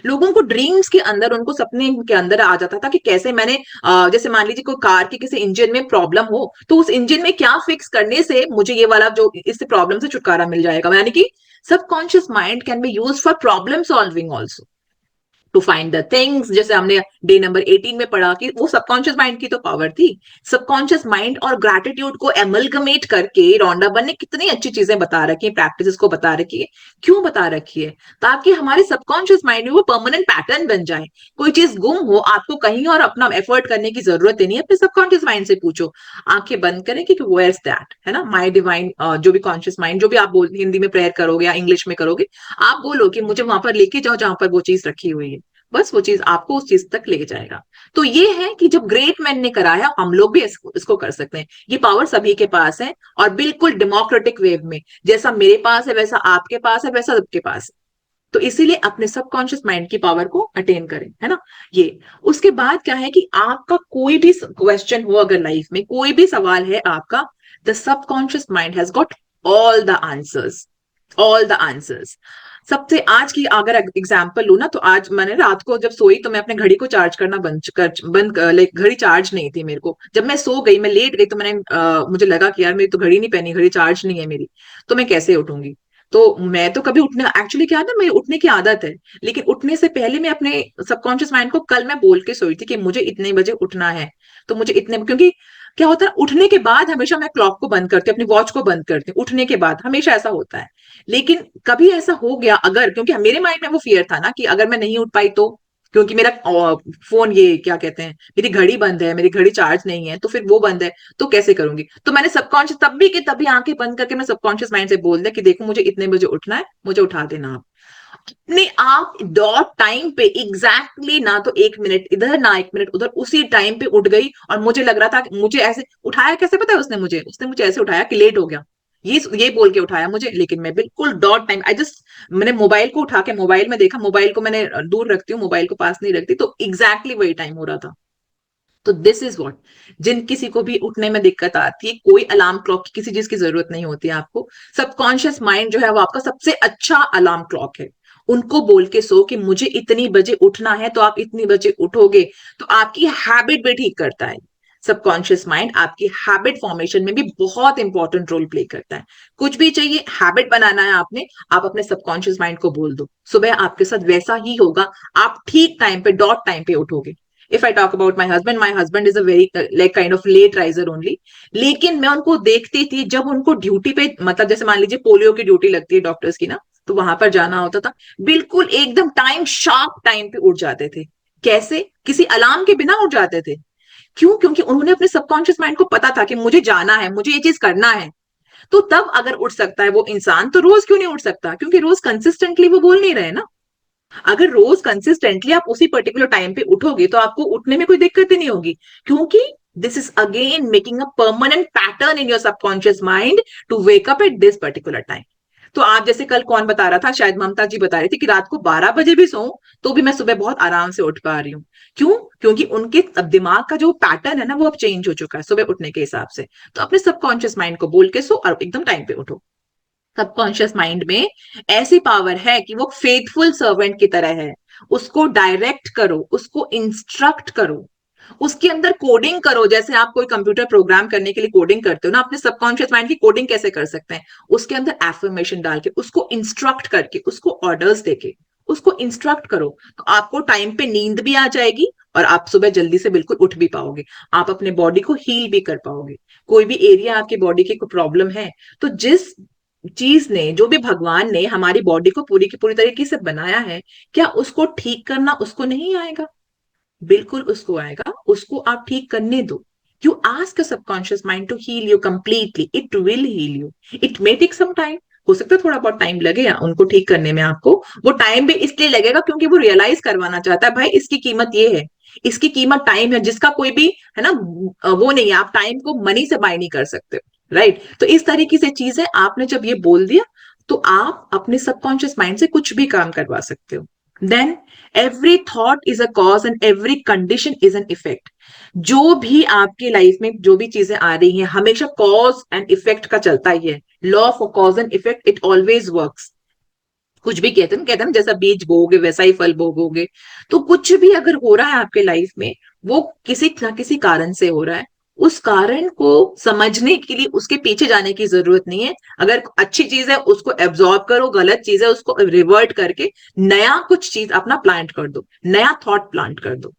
लोगों को ड्रीम्स के अंदर, उनको सपने के अंदर आ जाता था कि कैसे मैंने, जैसे मान लीजिए कोई कार के किसी इंजन में प्रॉब्लम हो, तो उस इंजन में क्या फिक्स करने से मुझे ये वाला जो इस प्रॉब्लम से छुटकारा मिल जाएगा। यानी कि subconscious mind can be use for problem solving also, to find the things. जैसे हमने डे नंबर 18 में पढ़ा कि वो सबकॉन्शियस माइंड की तो पावर थी। सबकॉन्शियस माइंड और ग्रेटिट्यूड को एमलगमेट करके रोंडा बन ने कितनी अच्छी चीजें बता रखी है, प्रैक्टिस को बता रखी है। क्यों बता रखी है? ताकि हमारे सबकॉन्शियस माइंड में वो परमानेंट पैटर्न बन जाए। कोई चीज गुम हो, आपको कहीं और अपना एफर्ट करने की जरूरत ही नहीं है, अपने सबकॉन्शियस माइंड से पूछो, आंखें बंद करें कि वेयर इज दैट, है ना, माई डिवाइन, जो भी कॉन्शियस माइंड, जो भी आप बोल, हिंदी में प्रेयर करोगे या इंग्लिश में करोगे, आप बोलो कि मुझे वहां पर लेके जाओ जहां पर वो चीज रखी हुई है। बस वो चीज आपको उस चीज तक ले जाएगा। तो ये है कि जब ग्रेट मैन ने कराया, हम लोग भी इसको कर सकते हैं। ये पावर सभी के पास है, और बिल्कुल डेमोक्रेटिक वेव में, जैसा मेरे पास है वैसा आपके पास है, वैसा सबके पास है। तो इसीलिए अपने सबकॉन्शियस माइंड की पावर को अटेन करें, है ना। ये, उसके बाद क्या है कि आपका कोई भी क्वेश्चन हो, अगर लाइफ में कोई भी सवाल है आपका, the subconscious mind has got all the answers, all the answers. सबसे आज की अगर एग्जांपल लू ना, तो आज मैंने रात को जब सोई तो मैं अपने घड़ी को चार्ज करना बंद लाइक घड़ी चार्ज नहीं थी मेरे को। जब मैं सो गई, मैं लेट गई, तो मैंने मुझे लगा कि यार मेरी तो घड़ी नहीं पहनी, घड़ी चार्ज नहीं है मेरी, तो मैं कैसे उठूंगी। तो मैं तो कभी उठने, एक्चुअली क्या था, मेरी उठने की आदत है, लेकिन उठने से पहले मैं अपने सबकॉन्शियस माइंड को, कल मैं बोल के सोई थी कि मुझे इतने बजे उठना है, तो मुझे इतने, क्योंकि क्या होता है, उठने के बाद हमेशा मैं क्लॉक को बंद करती हूँ, अपनी वॉच को बंद करती हूँ उठने के बाद, हमेशा ऐसा होता है। लेकिन कभी ऐसा हो गया अगर, क्योंकि मेरे माइंड में वो फियर था ना कि अगर मैं नहीं उठ पाई तो, क्योंकि मेरा फोन, ये क्या कहते हैं, मेरी घड़ी बंद है, मेरी घड़ी चार्ज नहीं है, तो फिर वो बंद है, तो कैसे करूंगी? तो मैंने सबकॉन्शियस तब भी, कि तभी आंखें बंद करके मैं सबकॉन्शियस माइंड से बोल दिया कि देखो मुझे इतने बजे उठना है, मुझे उठा देना आप। नहीं, आप डॉट टाइम पे एग्जैक्टली, ना तो 1 मिनट इधर ना 1 मिनट उधर, उसी टाइम पे उठ गई। और मुझे लग रहा था कि मुझे ऐसे उठाया, कैसे पता है उसने मुझे ऐसे उठाया कि लेट हो गया, ये बोल के उठाया मुझे, लेकिन मैं बिल्कुल डॉट टाइम, आई जस्ट, मैंने मोबाइल को उठा के मोबाइल में देखा, मोबाइल को मैंने दूर रखती हूँ, मोबाइल को पास नहीं रखती, तो एग्जैक्टली वही टाइम हो रहा था। तो दिस इज व्हाट, जिन किसी को भी उठने में दिक्कत आती है, कोई अलार्म क्लॉक की किसी चीज की जरूरत नहीं होती है आपको। सबकॉन्शियस माइंड जो है वो आपका सबसे अच्छा अलार्म क्लॉक है। उनको बोल के सो कि मुझे इतनी बजे उठना है, तो आप इतनी बजे उठोगे, तो आपकी हैबिट भी ठीक करता है। सबकॉन्शियस माइंड आपकी हैबिट फॉर्मेशन में भी बहुत इंपॉर्टेंट रोल प्ले करता है। कुछ भी चाहिए, हैबिट बनाना है आपने, आप अपने सबकॉन्शियस माइंड को बोल दो, सुबह आपके साथ वैसा ही होगा, आप ठीक टाइम पे, डॉट टाइम पे उठोगे। If I talk about my husband is a very like kind of late riser only. लेकिन मैं उनको देखती थी जब उनको ड्यूटी पे, मतलब जैसे मान लीजिए पोलियो की ड्यूटी लगती है डॉक्टर्स की ना, तो वहां पर जाना होता था, बिल्कुल एकदम टाइम, शार्प टाइम पे उठ जाते थे। कैसे? किसी अलार्म के बिना उठ जाते थे। क्यों? क्योंकि उन्होंने अपने सबकॉन्शियस माइंड को पता था कि मुझे जाना है, मुझे ये चीज करना है। तो तब अगर उठ सकता है वो इंसान, तो रोज क्यों नहीं उठ सकता? क्योंकि रोज कंसिस्टेंटली वो बोल नहीं रहे ना। अगर रोज कंसिस्टेंटली आप उसी पर्टिकुलर टाइम पे उठोगे, तो आपको उठने में कोई दिक्कत ही नहीं होगी, क्योंकि this is again making a permanent pattern in your subconscious mind to wake up at this particular time. तो आप जैसे कल कौन बता रहा था, शायद ममता जी बता रही थी कि रात को 12 बजे भी सोऊं तो भी मैं सुबह बहुत आराम से उठ पा रही हूँ। क्यों? क्योंकि उनके अब दिमाग का जो पैटर्न है ना, वो अब चेंज हो चुका है सुबह उठने के हिसाब से। तो अपने सबकॉन्शियस माइंड को बोल के सो और एकदम टाइम पे उठो। सबकॉन्शियस माइंड में ऐसी पावर है कि वो फेथफुल सर्वेंट की तरह है। उसको डायरेक्ट करो, उसको इंस्ट्रक्ट करो, उसके अंदर कोडिंग करो। जैसे आप कोई कंप्यूटर प्रोग्राम करने के लिए कोडिंग करते हो ना, अपने सबकॉन्शियस माइंड की कोडिंग कैसे कर सकते हैं? उसके अंदर एफर्मेशन डाल के, उसको इंस्ट्रक्ट करके, उसको ऑर्डर्स देके, उसको इंस्ट्रक्ट करो, तो आपको टाइम पे नींद भी आ जाएगी और आप सुबह जल्दी से बिल्कुल उठ भी पाओगे। आप अपने बॉडी को हील भी कर पाओगे। कोई भी एरिया आपकी बॉडी की कोई प्रॉब्लम है, तो जिस चीज ने, जो भी भगवान ने हमारी बॉडी को पूरी की पूरी तरीके से बनाया है, क्या उसको ठीक करना उसको नहीं आएगा? बिल्कुल उसको आएगा, उसको आप ठीक करने दो। You ask subconscious mind to heal you completely, it will heal you. It may take some time, हो सकता है थोड़ा बहुत टाइम लगे या उनको ठीक करने में आपको। वो टाइम भी इसलिए लगेगा क्योंकि वो रियलाइज करवाना चाहता है, भाई इसकी कीमत ये है, इसकी कीमत टाइम है, जिसका कोई भी, है ना, वो नहीं है। आप टाइम को मनी से बाय नहीं कर सकते, राइट? तो इस तरीके से चीज है, आपने जब ये बोल दिया, तो आप अपने सबकॉन्शियस माइंड से कुछ भी काम करवा सकते हो। Then every thought is a cause and every condition is an effect. जो भी आपकी लाइफ में जो भी चीजें आ रही हैं, हमेशा कॉज एंड इफेक्ट का चलता ही है। Law of cause and effect, it always works. कुछ भी कहते हैं ना, जैसा बीज बोओगे वैसा ही फल भोगोगे। तो कुछ भी अगर हो रहा है आपके लाइफ में, वो किसी ना किसी कारण से हो रहा है। उस कारण को समझने के लिए उसके पीछे जाने की जरूरत नहीं है। अगर अच्छी चीज है उसको एब्जॉर्ब करो, गलत चीज है उसको रिवर्ट करके नया कुछ चीज अपना प्लांट कर दो, नया थॉट प्लांट कर दो।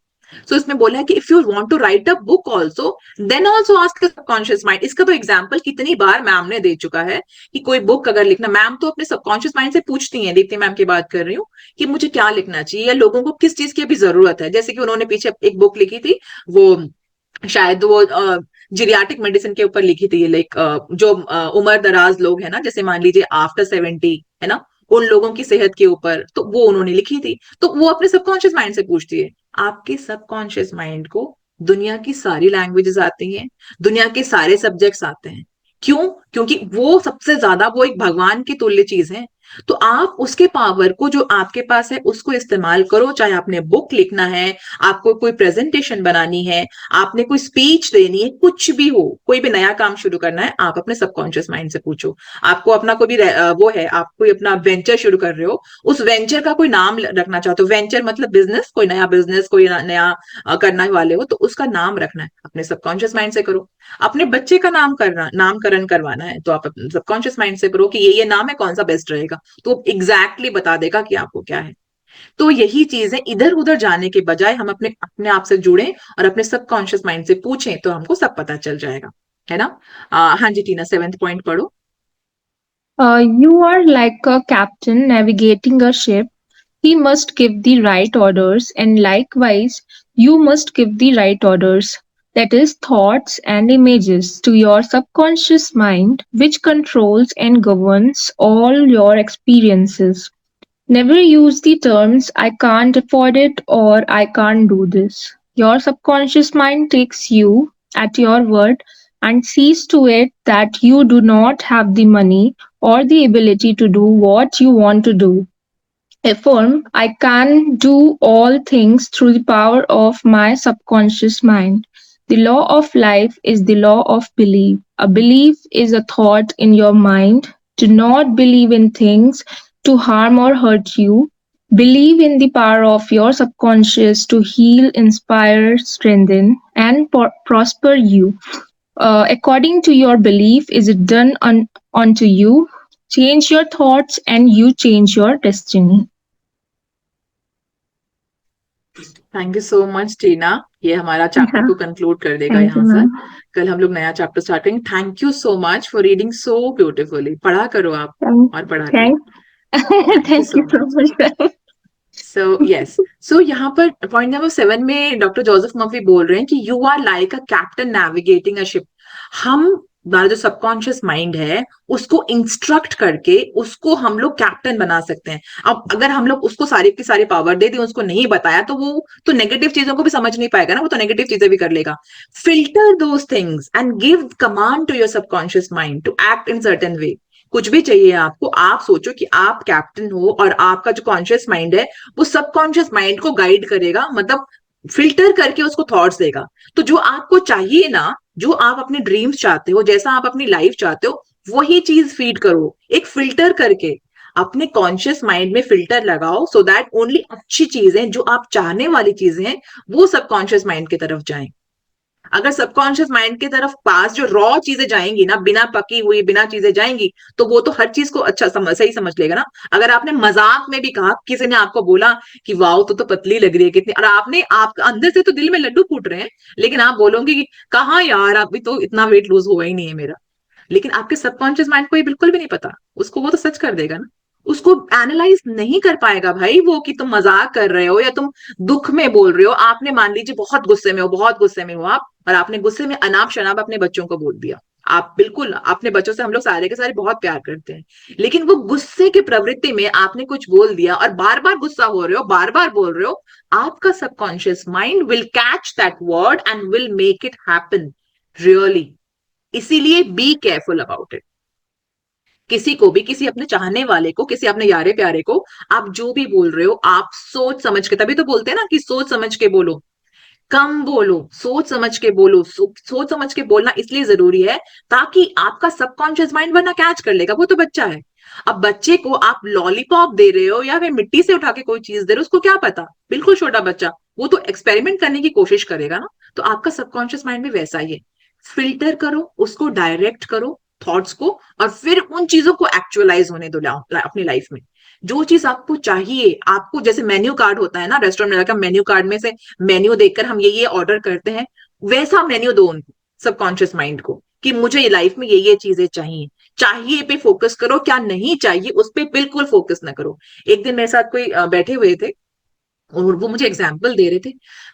सो इसमें बोला है कि if you want to write a book also, then also ask subconscious mind. इसका तो एग्जाम्पल कितनी बार मैम ने दे चुका है कि कोई बुक अगर लिखना, मैम तो अपने सबकॉन्शियस माइंड से पूछती हैं, दीप्ति मैम की बात कर रही हूँ, कि मुझे क्या लिखना चाहिए या लोगों को किस चीज की अभी जरूरत है। जैसे कि उन्होंने पीछे एक बुक लिखी थी, वो शायद वो जीरियाटिक मेडिसिन के ऊपर लिखी थी, लाइक जो उम्र दराज लोग है ना, जैसे मान लीजिए आफ्टर 70, है ना, उन लोगों की सेहत के ऊपर, तो वो उन्होंने लिखी थी। तो वो अपने सबकॉन्शियस माइंड से पूछती है। आपके सबकॉन्शियस माइंड को दुनिया की सारी लैंग्वेजेस आती हैं, दुनिया के सारे सब्जेक्ट्स आते हैं। क्यों? क्योंकि वो सबसे ज्यादा, वो एक भगवान की तुल्य चीज है। तो आप उसके पावर को जो आपके पास है उसको इस्तेमाल करो। चाहे आपने बुक लिखना है, आपको कोई प्रेजेंटेशन बनानी है, आपने कोई स्पीच देनी है, कुछ भी हो, कोई भी नया काम शुरू करना है, आप अपने सबकॉन्शियस माइंड से पूछो। आपको अपना कोई भी वो है, आप कोई अपना वेंचर शुरू कर रहे हो, उस वेंचर का कोई नाम रखना चाहते हो, वेंचर मतलब बिजनेस, कोई नया बिजनेस, कोई नया करना वाले हो, तो उसका नाम रखना है, अपने सबकॉन्शियस माइंड से करो। अपने बच्चे का नाम करना, नामकरण करवाना है, तो आप अपने सबकॉन्शियस माइंड से करो कि ये नाम है, कौन सा बेस्ट रहेगा, तो एग्जैक्टली बता देगा कि आपको क्या है। तो यही चीज है, इधर उधर जाने के बजाय हम अपने अपने आप से जुड़े और अपने सबकॉन्शियस माइंड से पूछें तो हमको सब पता चल जाएगा, है ना। हाँ जी टीना, 7th पॉइंट पढ़ो। You are like a captain navigating a ship. He must give the right orders, and likewise, you must give the right orders, that is, thoughts and images, to your subconscious mind, which controls and governs all your experiences. Never use the terms I can't afford it or I can't do this. Your subconscious mind takes you at your word and sees to it that you do not have the money or the ability to do what you want to do. Affirm, I can do all things through the power of my subconscious mind. The law of life is the law of belief. A belief is a thought in your mind. Do not believe in things to harm or hurt you. Believe in the power of your subconscious to heal, inspire, strengthen, and prosper you. According to your belief, is it done unto you? Change your thoughts and you change your destiny. Thank you so much Tina, ये हमारा chapter Yeah, को conclude कर देगा thank you, यहाँ से। ma'am. कल हम लोग नया चैप्टर स्टार्ट करेंगे। Thank you so much for reading so beautifully. पढ़ा करो आप, Thank, और पढ़ा करो। thank, thank you thank so you so much. much, ma'am. सो यहाँ पर पॉइंट नंबर 7 में डॉक्टर जोसेफ मर्फी बोल रहे हैं कि you are like a captain navigating a ship. हम, हमारा जो सबकॉन्शियस माइंड है उसको इंस्ट्रक्ट करके उसको हम लोग कैप्टन बना सकते हैं। अब अगर हम लोग उसको सारी की सारी पावर दे दें, उसको नहीं बताया, तो वो तो नेगेटिव चीजों को भी समझ नहीं पाएगा ना, वो तो नेगेटिव चीजें भी कर लेगा। Filter those things and give command to your subconscious mind to act in certain way. कुछ भी चाहिए आपको, आप सोचो कि आप कैप्टन हो और आपका जो कॉन्शियस माइंड है वो सबकॉन्शियस माइंड को गाइड करेगा, मतलब फिल्टर करके उसको थॉट्स देगा। तो जो आपको चाहिए ना, जो आप अपने ड्रीम्स चाहते हो, जैसा आप अपनी लाइफ चाहते हो, वही चीज फीड करो एक फिल्टर करके। अपने कॉन्शियस माइंड में फिल्टर लगाओ सो दैट ओनली अच्छी चीजें, जो आप चाहने वाली चीजें हैं, वो सबकॉन्शियस माइंड की तरफ जाएं। अगर सबकॉन्शियस माइंड की तरफ पास जो रॉ चीजें जाएंगी ना, बिना पकी हुई बिना चीजें जाएंगी, तो वो तो हर चीज को अच्छा सही समझ लेगा ना। अगर आपने मजाक में भी कहा, किसी ने आपको बोला कि वाओ तो पतली लग रही है कितनी, और आपने, आप अंदर से तो दिल में लड्डू फूट रहे हैं, लेकिन आप बोलोगे कि कहाँ यार, अभी तो इतना वेट लूज हुआ ही नहीं है मेरा। लेकिन आपके सबकॉन्शियस माइंड को ये बिल्कुल भी नहीं पता, उसको वो तो सच कर देगा ना। उसको एनालाइज नहीं कर पाएगा भाई वो, कि तुम मजाक कर रहे हो या तुम दुख में बोल रहे हो। आपने मान लीजिए बहुत गुस्से में हो, बहुत गुस्से में हो आप, और आपने गुस्से में अनाप शनाप अपने बच्चों को बोल दिया। आप बिल्कुल अपने बच्चों से, हम लोग सारे के सारे बहुत प्यार करते हैं, लेकिन वो गुस्से की प्रवृत्ति में आपने कुछ बोल दिया और बार बार गुस्सा हो रहे हो, बार बार बोल रहे हो, आपका subconscious mind will catch that word and will make it happen really. इसीलिए बी केयरफुल अबाउट इट। किसी को भी, किसी अपने चाहने वाले को, किसी अपने यारे प्यारे को आप जो भी बोल रहे हो, आप सोच समझ के, तभी तो बोलते हैं ना कि सोच समझ के बोलो, कम बोलो, सोच समझ के बोलो। सोच समझ के बोलना इसलिए जरूरी है ताकि आपका सबकॉन्शियस माइंड वरना कैच कर लेगा, वो तो बच्चा है। अब बच्चे को आप लॉलीपॉप दे रहे हो या फिर मिट्टी से उठा के कोई चीज दे रहे हो, उसको क्या पता, बिल्कुल छोटा बच्चा, वो तो एक्सपेरिमेंट करने की कोशिश करेगा ना। तो आपका सबकॉन्शियस माइंड भी वैसा ही है। फिल्टर करो उसको, डायरेक्ट करो थॉट्स को, और फिर उन चीजों को एक्चुअलाइज होने दो अपनी लाइफ में। जो चीज आपको चाहिए, आपको जैसे मेन्यू कार्ड होता है ना रेस्टोरेंट में जाकर, मेन्यू कार्ड में से मेन्यू देखकर हम ये ऑर्डर करते हैं, वैसा मेन्यू दो उनको, सबकॉन्शियस माइंड को, कि मुझे ये लाइफ में ये चीजें चाहिए। चाहिए पे फोकस करो, क्या नहीं चाहिए उस पर बिल्कुल फोकस ना करो। एक दिन मेरे साथ कोई बैठे हुए थे और वो मुझे एग्जाम्पल दे रहे थे।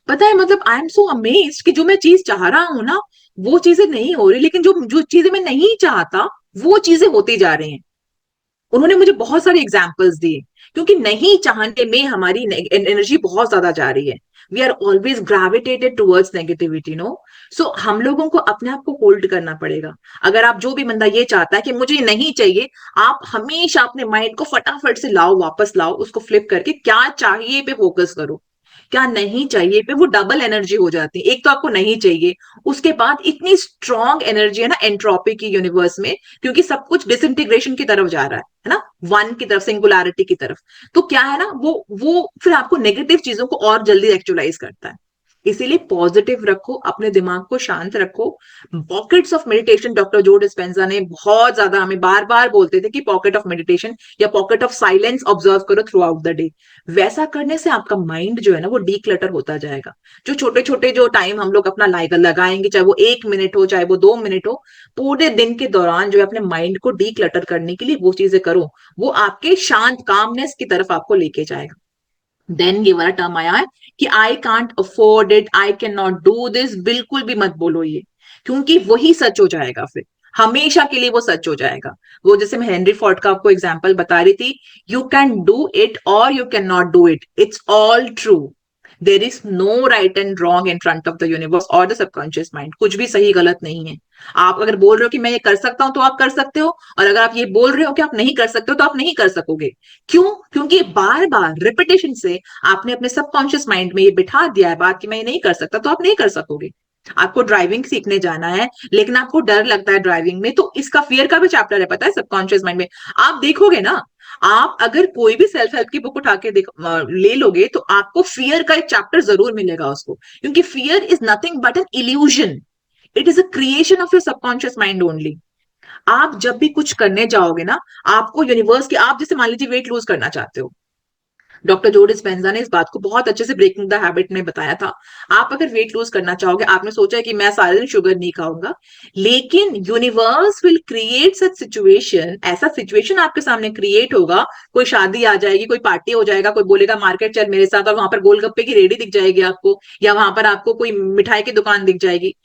पता है, मतलब आई एम सो अमेज्ड कि जो मैं चीज चाह रहा हूं ना, वो चीजें नहीं हो रही, लेकिन जो जो चीजें मैं नहीं चाहता वो चीजें होती जा रही हैं। उन्होंने मुझे बहुत सारे एग्जाम्पल्स दिए, क्योंकि नहीं चाहने में हमारी एनर्जी बहुत ज्यादा जा रही है। We are always gravitated towards negativity, no. So हम लोगों को अपने आप को होल्ड करना पड़ेगा। अगर आप, जो भी बंदा ये चाहता है कि मुझे ये नहीं चाहिए, आप हमेशा अपने माइंड को फटाफट से लाओ, वापस लाओ, उसको फ्लिप करके क्या चाहिए पे फोकस करो। क्या नहीं चाहिए पे वो डबल एनर्जी हो जाती है। एक तो आपको नहीं चाहिए, उसके बाद इतनी स्ट्रॉन्ग एनर्जी है ना एंट्रोपी की यूनिवर्स में, क्योंकि सब कुछ डिसइंटीग्रेशन की तरफ जा रहा है ना, वन की तरफ, सिंगुलैरिटी की तरफ। तो क्या है ना, वो फिर आपको नेगेटिव चीजों को और जल्दी एक्चुअलाइज करता है। इसीलिए पॉजिटिव रखो, अपने दिमाग को शांत रखो। पॉकेट्स ऑफ मेडिटेशन, डॉक्टर जो डिस्पेंजा ने बहुत ज्यादा हमें बार बार बोलते थे कि पॉकेट ऑफ मेडिटेशन या पॉकेट ऑफ साइलेंस ऑब्जर्व करो थ्रू आउट द डे। वैसा करने से आपका माइंड जो है ना वो डीक्लटर होता जाएगा। जो छोटे छोटे जो टाइम हम लोग अपना लगाएंगे, चाहे वो 1 मिनट हो चाहे वो 2 मिनट हो, पूरे दिन के दौरान जो है अपने माइंड को डीक्लटर करने के लिए वो चीजें करो, वो आपके शांत कामनेस की तरफ आपको लेके जाएगा। देन ये वाला टर्म आया है कि I can't afford it, I can not do this, बिल्कुल भी मत बोलो ये, क्योंकि वही सच हो जाएगा फिर, हमेशा के लिए वो सच हो जाएगा। वो जैसे मैं हेनरी फोर्ड का आपको एग्जांपल बता रही थी, यू कैन डू इट और you can not do it, it's all true. There is no right and wrong in front of the universe और द सबकॉन्शियस माइंड, कुछ भी सही गलत नहीं है। आप अगर बोल रहे हो कि मैं ये कर सकता हूं तो आप कर सकते हो, और अगर आप ये बोल रहे हो कि आप नहीं कर सकते हो तो आप नहीं कर सकोगे। क्यों? क्योंकि बार बार रिपीटेशन से आपने अपने सबकॉन्शियस माइंड में ये बिठा दिया है बात कि मैं ये नहीं कर सकता, तो आप नहीं कर सकोगे। आपको ड्राइविंग सीखने जाना है लेकिन आपको डर लगता है ड्राइविंग में, तो इसका फियर का भी चैप्टर है, पता है, सबकॉन्शियस माइंड में। आप देखोगे ना, आप अगर कोई भी सेल्फ हेल्प की बुक उठा के ले लोगे तो आपको फियर का एक चैप्टर जरूर मिलेगा उसको, क्योंकि fear is nothing but an illusion, it is a creation of your subconscious mind only. आप जब भी कुछ करने जाओगे ना, आपको यूनिवर्स की, आप जैसे मान लीजिए वेट लूज करना चाहते हो, डॉक्टर जो डिस्पेंजा ने इस बात को बहुत अच्छे से ब्रेकिंग द हैबिट में बताया था। आप अगर वेट लूज करना चाहोगे, आपने सोचा है कि मैं सारे दिन शुगर नहीं खाऊंगा, लेकिन universe will create such situation, ऐसा सिचुएशन आपके सामने क्रिएट होगा, कोई शादी आ जाएगी, कोई पार्टी हो जाएगा, कोई बोलेगा मार्केट चल मेरे साथ, और वहां पर गोलगप्पे की रेडी दिख जाएगी आपको, या वहां पर आपको कोई मिठाई की दुकान दिख जाएगी।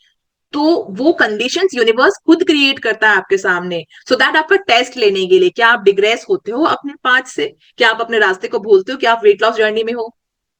तो वो कंडीशंस यूनिवर्स खुद क्रिएट करता है आपके सामने, सो दैट आपका टेस्ट लेने के लिए, क्या आप डिग्रेस होते हो अपने पाथ से, क्या आप अपने रास्ते को भूलते हो, क्या आप वेट लॉस जर्नी में हो,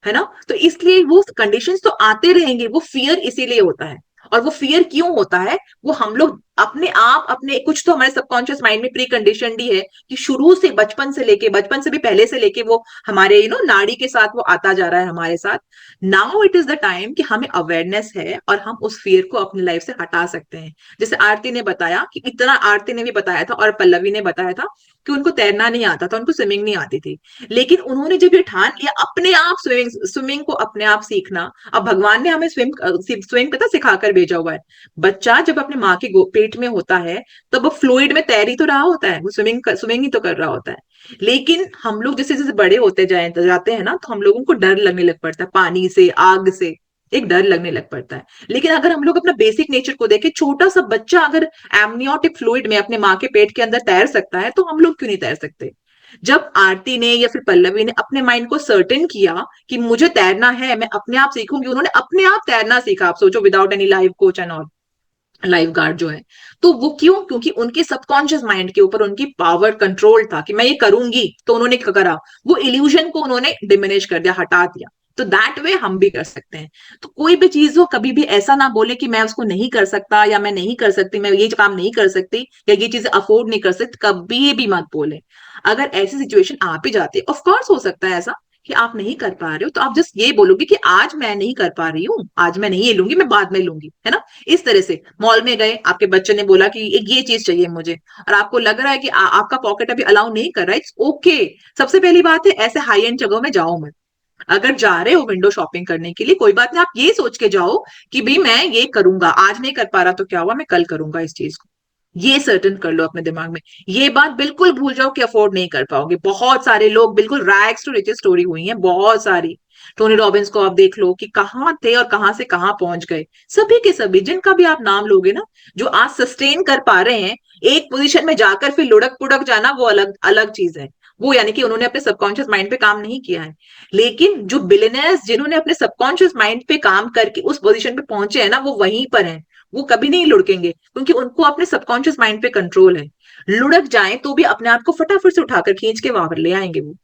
है ना। तो इसलिए वो कंडीशंस तो आते रहेंगे, वो फियर इसीलिए होता है। और वो फियर क्यों होता है, वो हम लोग अपने आप, अपने कुछ तो हमारे सबकॉन्शियस माइंड में प्री कंडीशनड ही है कि शुरू से, बचपन से लेके, बचपन से भी पहले से लेके वो हमारे नाड़ी के साथ वो आता जा रहा है हमारे साथ। Now it is the time कि हमें अवेयरनेस है और हम उस फियर को अपनी लाइफ से हटा सकते हैं। जैसे आरती ने बताया कि इतना, आरती ने भी बताया था और पल्लवी ने बताया था कि उनको तैरना नहीं आता था, उनको स्विमिंग नहीं आती थी, लेकिन उन्होंने जब ये ठान लिया अपने आप स्विमिंग स्विमिंग को अपने आप सीखना। अब भगवान ने हमें स्विमिंग पता सिखाकर भेजा हुआ है। बच्चा जब अपने माँ के पेट में होता है तब वो फ्लूइड में तैर ही तो रहा होता है, वो स्विमिंग ही तो कर रहा होता है। लेकिन हम लोग जैसे जैसे बड़े होते जाते हैं ना, तो हम लोगों को डर लगने लग पड़ता है, पानी से, आग से एक डर लगने लग पड़ता है। लेकिन अगर हम लोग अपना बेसिक नेचर को देखें, छोटा सा बच्चा अगर एमनियोटिक फ्लूइड में अपने माँ के पेट के अंदर तैर सकता है, तो हम लोग क्यों नहीं तैर सकते। जब आरती ने या फिर पल्लवी ने अपने माइंड को सर्टेन किया कि मुझे तैरना है, मैं अपने आप सीखूंगी, उन्होंने अपने आप तैरना सीखा। आप सोचो, without any life coach and all, life guard जो है। तो वो क्यों? क्योंकि उनके सबकॉन्शियस माइंड के ऊपर उनकी पावर कंट्रोल था कि मैं ये करूंगी, तो उन्होंने करा, वो इल्यूजन को उन्होंने डिमिनिश कर दिया, हटा दिया। तो दैट वे हम भी कर सकते हैं। तो कोई भी चीज हो, कभी भी ऐसा ना बोले कि मैं उसको नहीं कर सकता, या मैं नहीं कर सकती, मैं ये काम नहीं कर सकती, या ये चीजें अफोर्ड नहीं कर सकती, कभी भी मत बोले। अगर ऐसी सिचुएशन आ भी जाती है, ऑफ कोर्स हो सकता है ऐसा कि आप नहीं कर पा रहे हो, तो आप जस्ट ये बोलोगे कि आज मैं नहीं कर पा रही हूँ, आज मैं नहीं ये लूंगी, मैं बाद में लूंगी, है ना। इस तरह से मॉल में गए, आपके बच्चे ने बोला कि एक ये चीज चाहिए मुझे, और आपको लग रहा है कि आपका पॉकेट अभी अलाउ नहीं कर रहा है, इट्स ओके। सबसे पहली बात है, ऐसे हाई एंड जगहों में जाओ मत। अगर जा रहे हो विंडो शॉपिंग करने के लिए, कोई बात नहीं, आप ये सोच के जाओ कि भाई मैं ये करूंगा, आज नहीं कर पा रहा तो क्या हुआ, मैं कल करूंगा इस चीज को। ये सर्टन कर लो अपने दिमाग में। ये बात बिल्कुल भूल जाओ कि अफोर्ड नहीं कर पाओगे। बहुत सारे लोग, बिल्कुल रैग्स टू रिचेस स्टोरी हुई है बहुत सारी। टोनी रॉबिन्स को आप देख लो कि कहाँ थे और कहां से कहां पहुंच गए। सभी के सभी जिनका भी आप नाम लोगे ना, जो आज सस्टेन कर पा रहे हैं, एक पोजीशन में जाकर फिर लुढ़क पुढ़क जाना वो अलग अलग चीज है। वो यानी कि उन्होंने अपने सबकॉन्शियस माइंड पे काम नहीं किया है। लेकिन जो बिलियनर्स जिन्होंने अपने सबकॉन्शियस माइंड पे काम करके उस पोजीशन पे पहुंचे हैं ना, वो वहीं पर हैं। वो कभी नहीं लुढ़केंगे, क्योंकि उनको अपने सबकॉन्शियस माइंड पे कंट्रोल है। लुढ़क जाए तो भी अपने आप को फटाफट से उठाकर खींच के वहां पर ले आएंगे वो।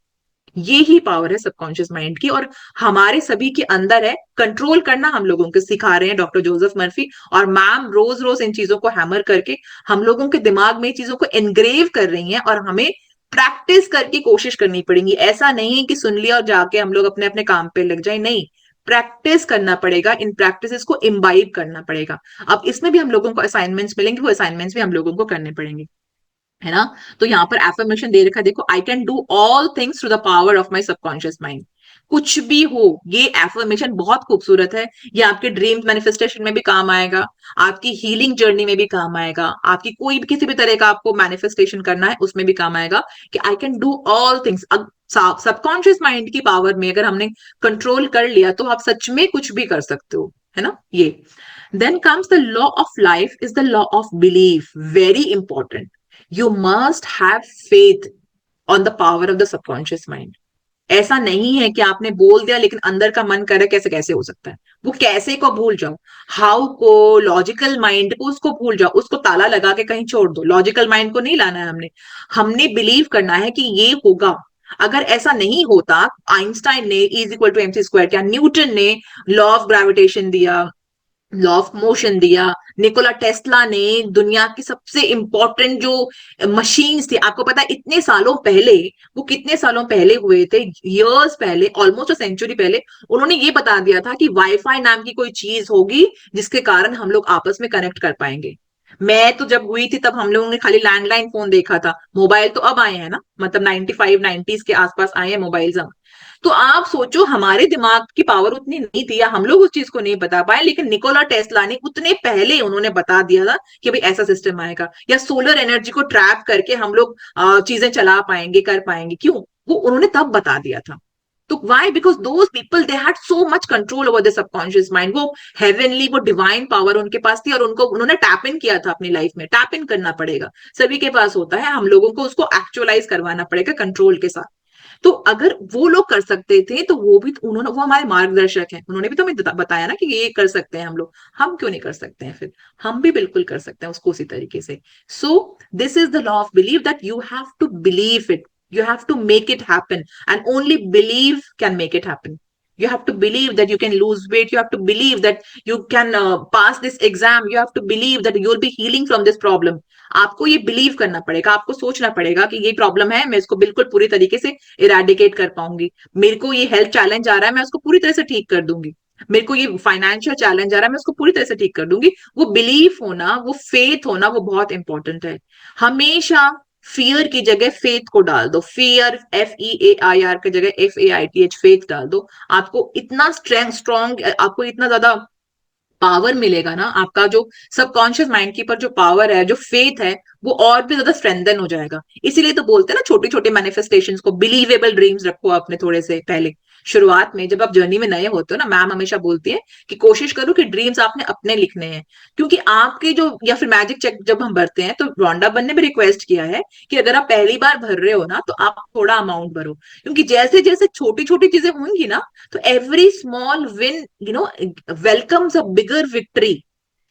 ये ही पावर है सबकॉन्शियस माइंड की, और हमारे सभी के अंदर है। कंट्रोल करना हम लोगों को सिखा रहे हैं डॉक्टर जोसेफ मर्फी और मैम, रोज रोज इन चीजों को हैमर करके हम लोगों के दिमाग में चीजों को एनग्रेव कर रही हैं, और हमें प्रैक्टिस करके कोशिश करनी पड़ेगी। ऐसा नहीं है कि सुन लिया और जाके हम लोग अपने अपने काम पे लग जाए, नहीं, प्रैक्टिस करना पड़ेगा, इन प्रैक्टिसेस को इम्बाइब करना पड़ेगा। अब इसमें भी हम लोगों को असाइनमेंट्स मिलेंगे, वो असाइनमेंट्स भी हम लोगों को करने पड़ेंगे, है ना। तो यहाँ पर एफर्मेशन दे रखा है, देखो, I can do all things through the power of my subconscious mind. कुछ भी हो, ये एफर्मेशन बहुत खूबसूरत है। ये आपके ड्रीम मैनिफेस्टेशन में भी काम आएगा, आपकी हीलिंग जर्नी में भी काम आएगा, आपकी कोई भी किसी भी तरह का आपको मैनिफेस्टेशन करना है उसमें भी काम आएगा कि I can do all things. Subconscious mind की पावर में अगर हमने कंट्रोल कर लिया तो आप सच में कुछ भी कर सकते हो, है ना ये। Then comes the law of life is the law of belief, very important. You must have faith on the power of the subconscious mind. ऐसा नहीं है कि आपने बोल दिया लेकिन अंदर का मन करे, कैसे कैसे हो सकता है, वो कैसे को भूल जाओ, हाउ को, लॉजिकल माइंड को, उसको भूल जाओ, उसको ताला लगा के कहीं छोड़ दो। लॉजिकल माइंड को नहीं लाना है हमने, हमने बिलीव करना है कि ये होगा। अगर ऐसा नहीं होता, आइंस्टाइन ने is equal to MC square किया, न्यूटन ने लॉ ऑफ ग्रेविटेशन दिया, लॉ ऑफ मोशन दिया, निकोला टेस्ला ने दुनिया की सबसे इंपॉर्टेंट जो मशीन्स थी, आपको पता है इतने सालों पहले, वो कितने सालों पहले हुए थे, इयर्स पहले, ऑलमोस्ट अ सेंचुरी पहले, उन्होंने ये बता दिया था कि वाईफाई नाम की कोई चीज होगी जिसके कारण हम लोग आपस में कनेक्ट कर पाएंगे। मैं तो जब हुई थी तब हम लोगों ने खाली लैंडलाइन फोन देखा था, मोबाइल तो अब आए हैं ना, मतलब 95 90s के आसपास आए हैं मोबाइल। तो आप सोचो हमारे दिमाग की पावर उतनी नहीं थी या हम लोग उस चीज को नहीं बता पाए, लेकिन निकोला टेस्ला ने उतने पहले उन्होंने बता दिया था कि भाई ऐसा सिस्टम आएगा, या सोलर एनर्जी को ट्रैप करके हम लोग चीजें चला पाएंगे, कर पाएंगे। क्यों? वो उन्होंने तब बता दिया था। तो why? Because those people they had so much control over the subconscious mind. वो हेवनली, वो डिवाइन पावर उनके पास थी और उनको उन्होंने टैप इन किया था अपनी लाइफ में। टैप इन करना पड़ेगा, सभी के पास होता है, हम लोगों को उसको एक्चुअलाइज करवाना पड़ेगा कंट्रोल के साथ। तो अगर वो लोग कर सकते थे तो वो भी, उन्होंने, वो हमारे मार्गदर्शक हैं, उन्होंने भी तो हमें बताया ना कि ये कर सकते हैं हम लोग, हम क्यों नहीं कर सकते हैं? फिर हम भी बिल्कुल कर सकते हैं उसको उसी तरीके से। So this is the law of believe, that you have to believe it, you have to make it happen, and only believe can make it happen. You have to believe that you can lose weight, you have to believe that you can pass this exam, you have to believe that you'll be healing from this problem. आपको ये believe करना पड़ेगा, आपको सोचना पड़ेगा कि ये problem है, मैं इसको बिल्कुल पूरी तरीके से इरेडिकेट कर पाऊंगी। मेरे को ये हेल्थ चैलेंज आ रहा है, मैं उसको पूरी तरह से ठीक कर दूंगी। मेरे को ये फाइनेंशियल चैलेंज आ रहा है, मैं उसको पूरी तरह से ठीक कर दूंगी। वो बिलीफ होना, वो फेथ होना, वो बहुत इंपॉर्टेंट है। हमेशा फियर की जगह फेथ को डाल दो। फियर, FEAIR की जगह FAITH, फेथ डाल दो। आपको इतना स्ट्रॉन्ग, आपको इतना ज्यादा पावर मिलेगा ना, आपका जो सबकॉन्शियस माइंड के ऊपर जो पावर है, जो फेथ है, वो और भी ज्यादा स्ट्रेंथन हो जाएगा। इसीलिए तो बोलते हैं ना, छोटे छोटे मैनिफेस्टेशंस को, बिलीवेबल ड्रीम्स रखो अपने थोड़े से पहले, शुरुआत में जब आप जर्नी में नए होते हो ना। मैम हमेशा बोलती है कि कोशिश करो कि ड्रीम्स आपने अपने लिखने हैं, क्योंकि आपके जो, या फिर मैजिक चेक जब हम भरते हैं तो रोंडा बन ने भी रिक्वेस्ट किया है कि अगर आप पहली बार भर रहे हो ना तो आप थोड़ा अमाउंट भरो, क्योंकि जैसे जैसे छोटी छोटी चीजें होंगी ना, तो every small win welcomes a bigger victory.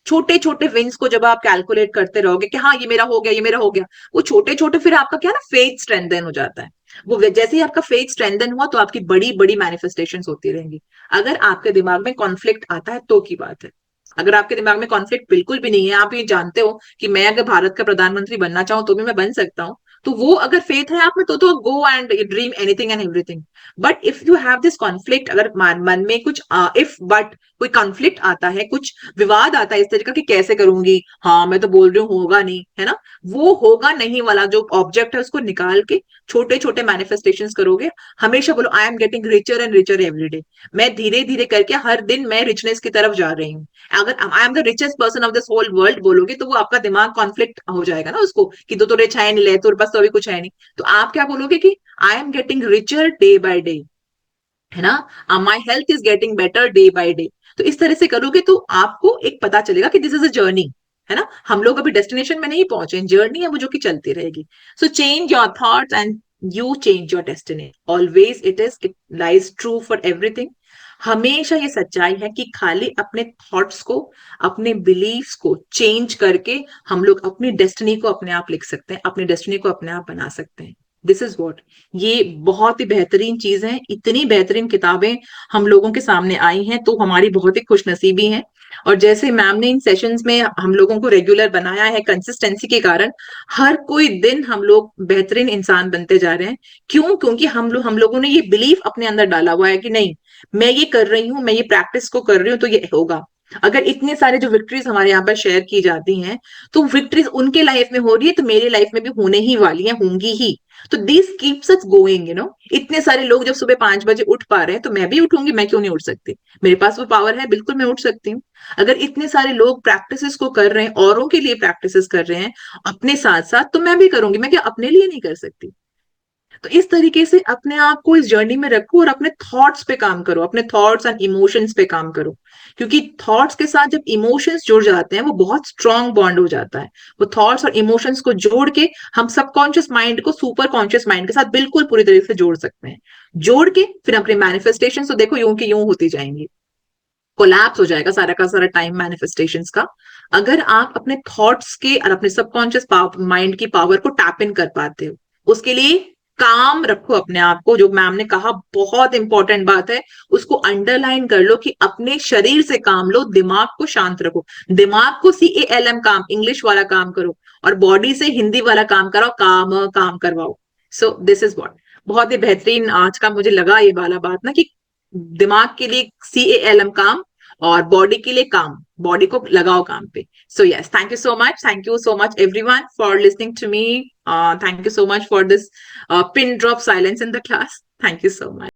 छोटे छोटे विन्स को जब आप कैलकुलेट करते रहोगे कि हाँ ये मेरा हो गया, ये मेरा हो गया, वो छोटे छोटे, फिर आपका क्या ना, फेथ स्ट्रेंथन हो जाता है। वो जैसे ही आपका फेथ स्ट्रेंथन हुआ तो आपकी बड़ी बड़ी मैनिफेस्टेशंस होती रहेंगी। अगर आपके दिमाग में कॉन्फ्लिक्ट आता है तो की बात है। अगर आपके दिमाग में कॉन्फ्लिक्ट बिल्कुल भी नहीं है, आप ये जानते हो कि मैं अगर भारत का प्रधानमंत्री बनना चाहूं तो भी मैं बन सकता हूँ, तो वो अगर फेथ है आप में तो go and dream anything and everything. But if you have this conflict, अगर मन में कुछ इफ बट कोई कॉन्फ्लिक्ट आता है, कुछ विवाद आता है इस तरीके का कि कैसे करूंगी, हाँ मैं तो बोल रही हूँ होगा नहीं, है ना, वो होगा नहीं वाला जो ऑब्जेक्ट है उसको निकाल के छोटे छोटे मैनिफेस्टेशंस करोगे। हमेशा बोलो I am getting richer and richer every day. मैं धीरे धीरे करके हर दिन मैं रिचनेस की तरफ जा रही हूँ। अगर I am the richest person of this whole world बोलोगे तो वो आपका दिमाग कॉन्फ्लिक्ट हो जाएगा ना उसको, कि तो रिच है नहीं, ले तो बस तो अभी कुछ है नहीं। तो आप क्या बोलोगे कि I am getting richer day by day, है ना, my health is getting better day by day. तो इस तरह से करोगे तो आपको एक पता चलेगा कि दिस इज अ जर्नी, है ना, हम लोग अभी डेस्टिनेशन में नहीं पहुंचे, जर्नी है वो जो कि चलती रहेगी। So change your thoughts and you change your destiny, always it lies true for everything. हमेशा ये सच्चाई है कि खाली अपने थॉट्स को, अपने बिलीफ्स को चेंज करके हम लोग अपनी डेस्टिनी को अपने आप लिख सकते हैं, अपनी डेस्टिनी को अपने आप बना सकते हैं। दिस इज वॉट, ये बहुत ही बेहतरीन चीज है। इतनी बेहतरीन किताबें हम लोगों के सामने आई हैं तो हमारी बहुत ही खुशनसीबी है। और जैसे मैम ने इन सेशंस में हम लोगों को रेगुलर बनाया है कंसिस्टेंसी के कारण, हर कोई दिन हम लोग बेहतरीन इंसान बनते जा रहे हैं। क्यों? क्योंकि हम लोगों ने ये बिलीफ अपने अंदर डाला हुआ है कि नहीं, मैं ये कर रही हूँ, मैं ये प्रैक्टिस को कर रही हूँ तो ये होगा। अगर इतने सारे जो विक्ट्रीज हमारे यहाँ पर शेयर की जाती हैं, तो विक्ट्रीज उनके लाइफ में हो रही है तो मेरे लाइफ में भी होने ही वाली है, होंगी ही। तो दिस कीप्स अस गोइंग, इतने सारे लोग जब सुबह 5 बजे उठ पा रहे हैं तो मैं भी उठूंगी, मैं क्यों नहीं उठ सकती? मेरे पास वो पावर है, बिल्कुल मैं उठ सकती हूँ। अगर इतने सारे लोग प्रैक्टिसेस को कर रहे हैं, औरों के लिए प्रैक्टिसेस कर रहे हैं अपने साथ साथ, तो मैं भी करूंगी। मैं क्या अपने लिए नहीं कर सकती? तो इस तरीके से अपने आप को इस जर्नी में रखो और अपने थॉट्स पे काम करो, अपने थॉट्स एंड इमोशंस पे काम करो। क्योंकि थॉट्स के साथ जब इमोशंस जुड़ जाते हैं, वो बहुत स्ट्रांग बॉन्ड हो जाता है। वो थॉट्स और इमोशंस को जोड़ के हम सबकॉन्शियस माइंड को सुपर कॉन्शियस माइंड के साथ बिल्कुल पूरी तरीके से जोड़ सकते हैं। जोड़ के फिर अपने मैनिफेस्टेशन तो देखो यूं की यूं होती जाएंगी। कोलैप्स हो जाएगा सारा का सारा टाइम मैनिफेस्टेशंस का, अगर आप अपने थॉट्स के और अपने सबकॉन्शियस माइंड की पावर को टैप इन कर पाते हो। उसके लिए काम रखो अपने आप को, जो मैम ने कहा बहुत इंपॉर्टेंट बात है, उसको अंडरलाइन कर लो कि अपने शरीर से काम लो, दिमाग को शांत रखो। दिमाग को CALM काम, इंग्लिश वाला काम करो, और बॉडी से हिंदी वाला काम कराओ, काम काम करवाओ। सो दिस इज व्हाट बहुत ही बेहतरीन आज का मुझे लगा ये वाला बात ना, कि दिमाग के लिए CALM काम और बॉडी के लिए काम, बॉडी को लगाओ काम पे। So yes, thank you so much everyone for listening to me. Thank you so much for this pin drop silence in the class. Thank you so much.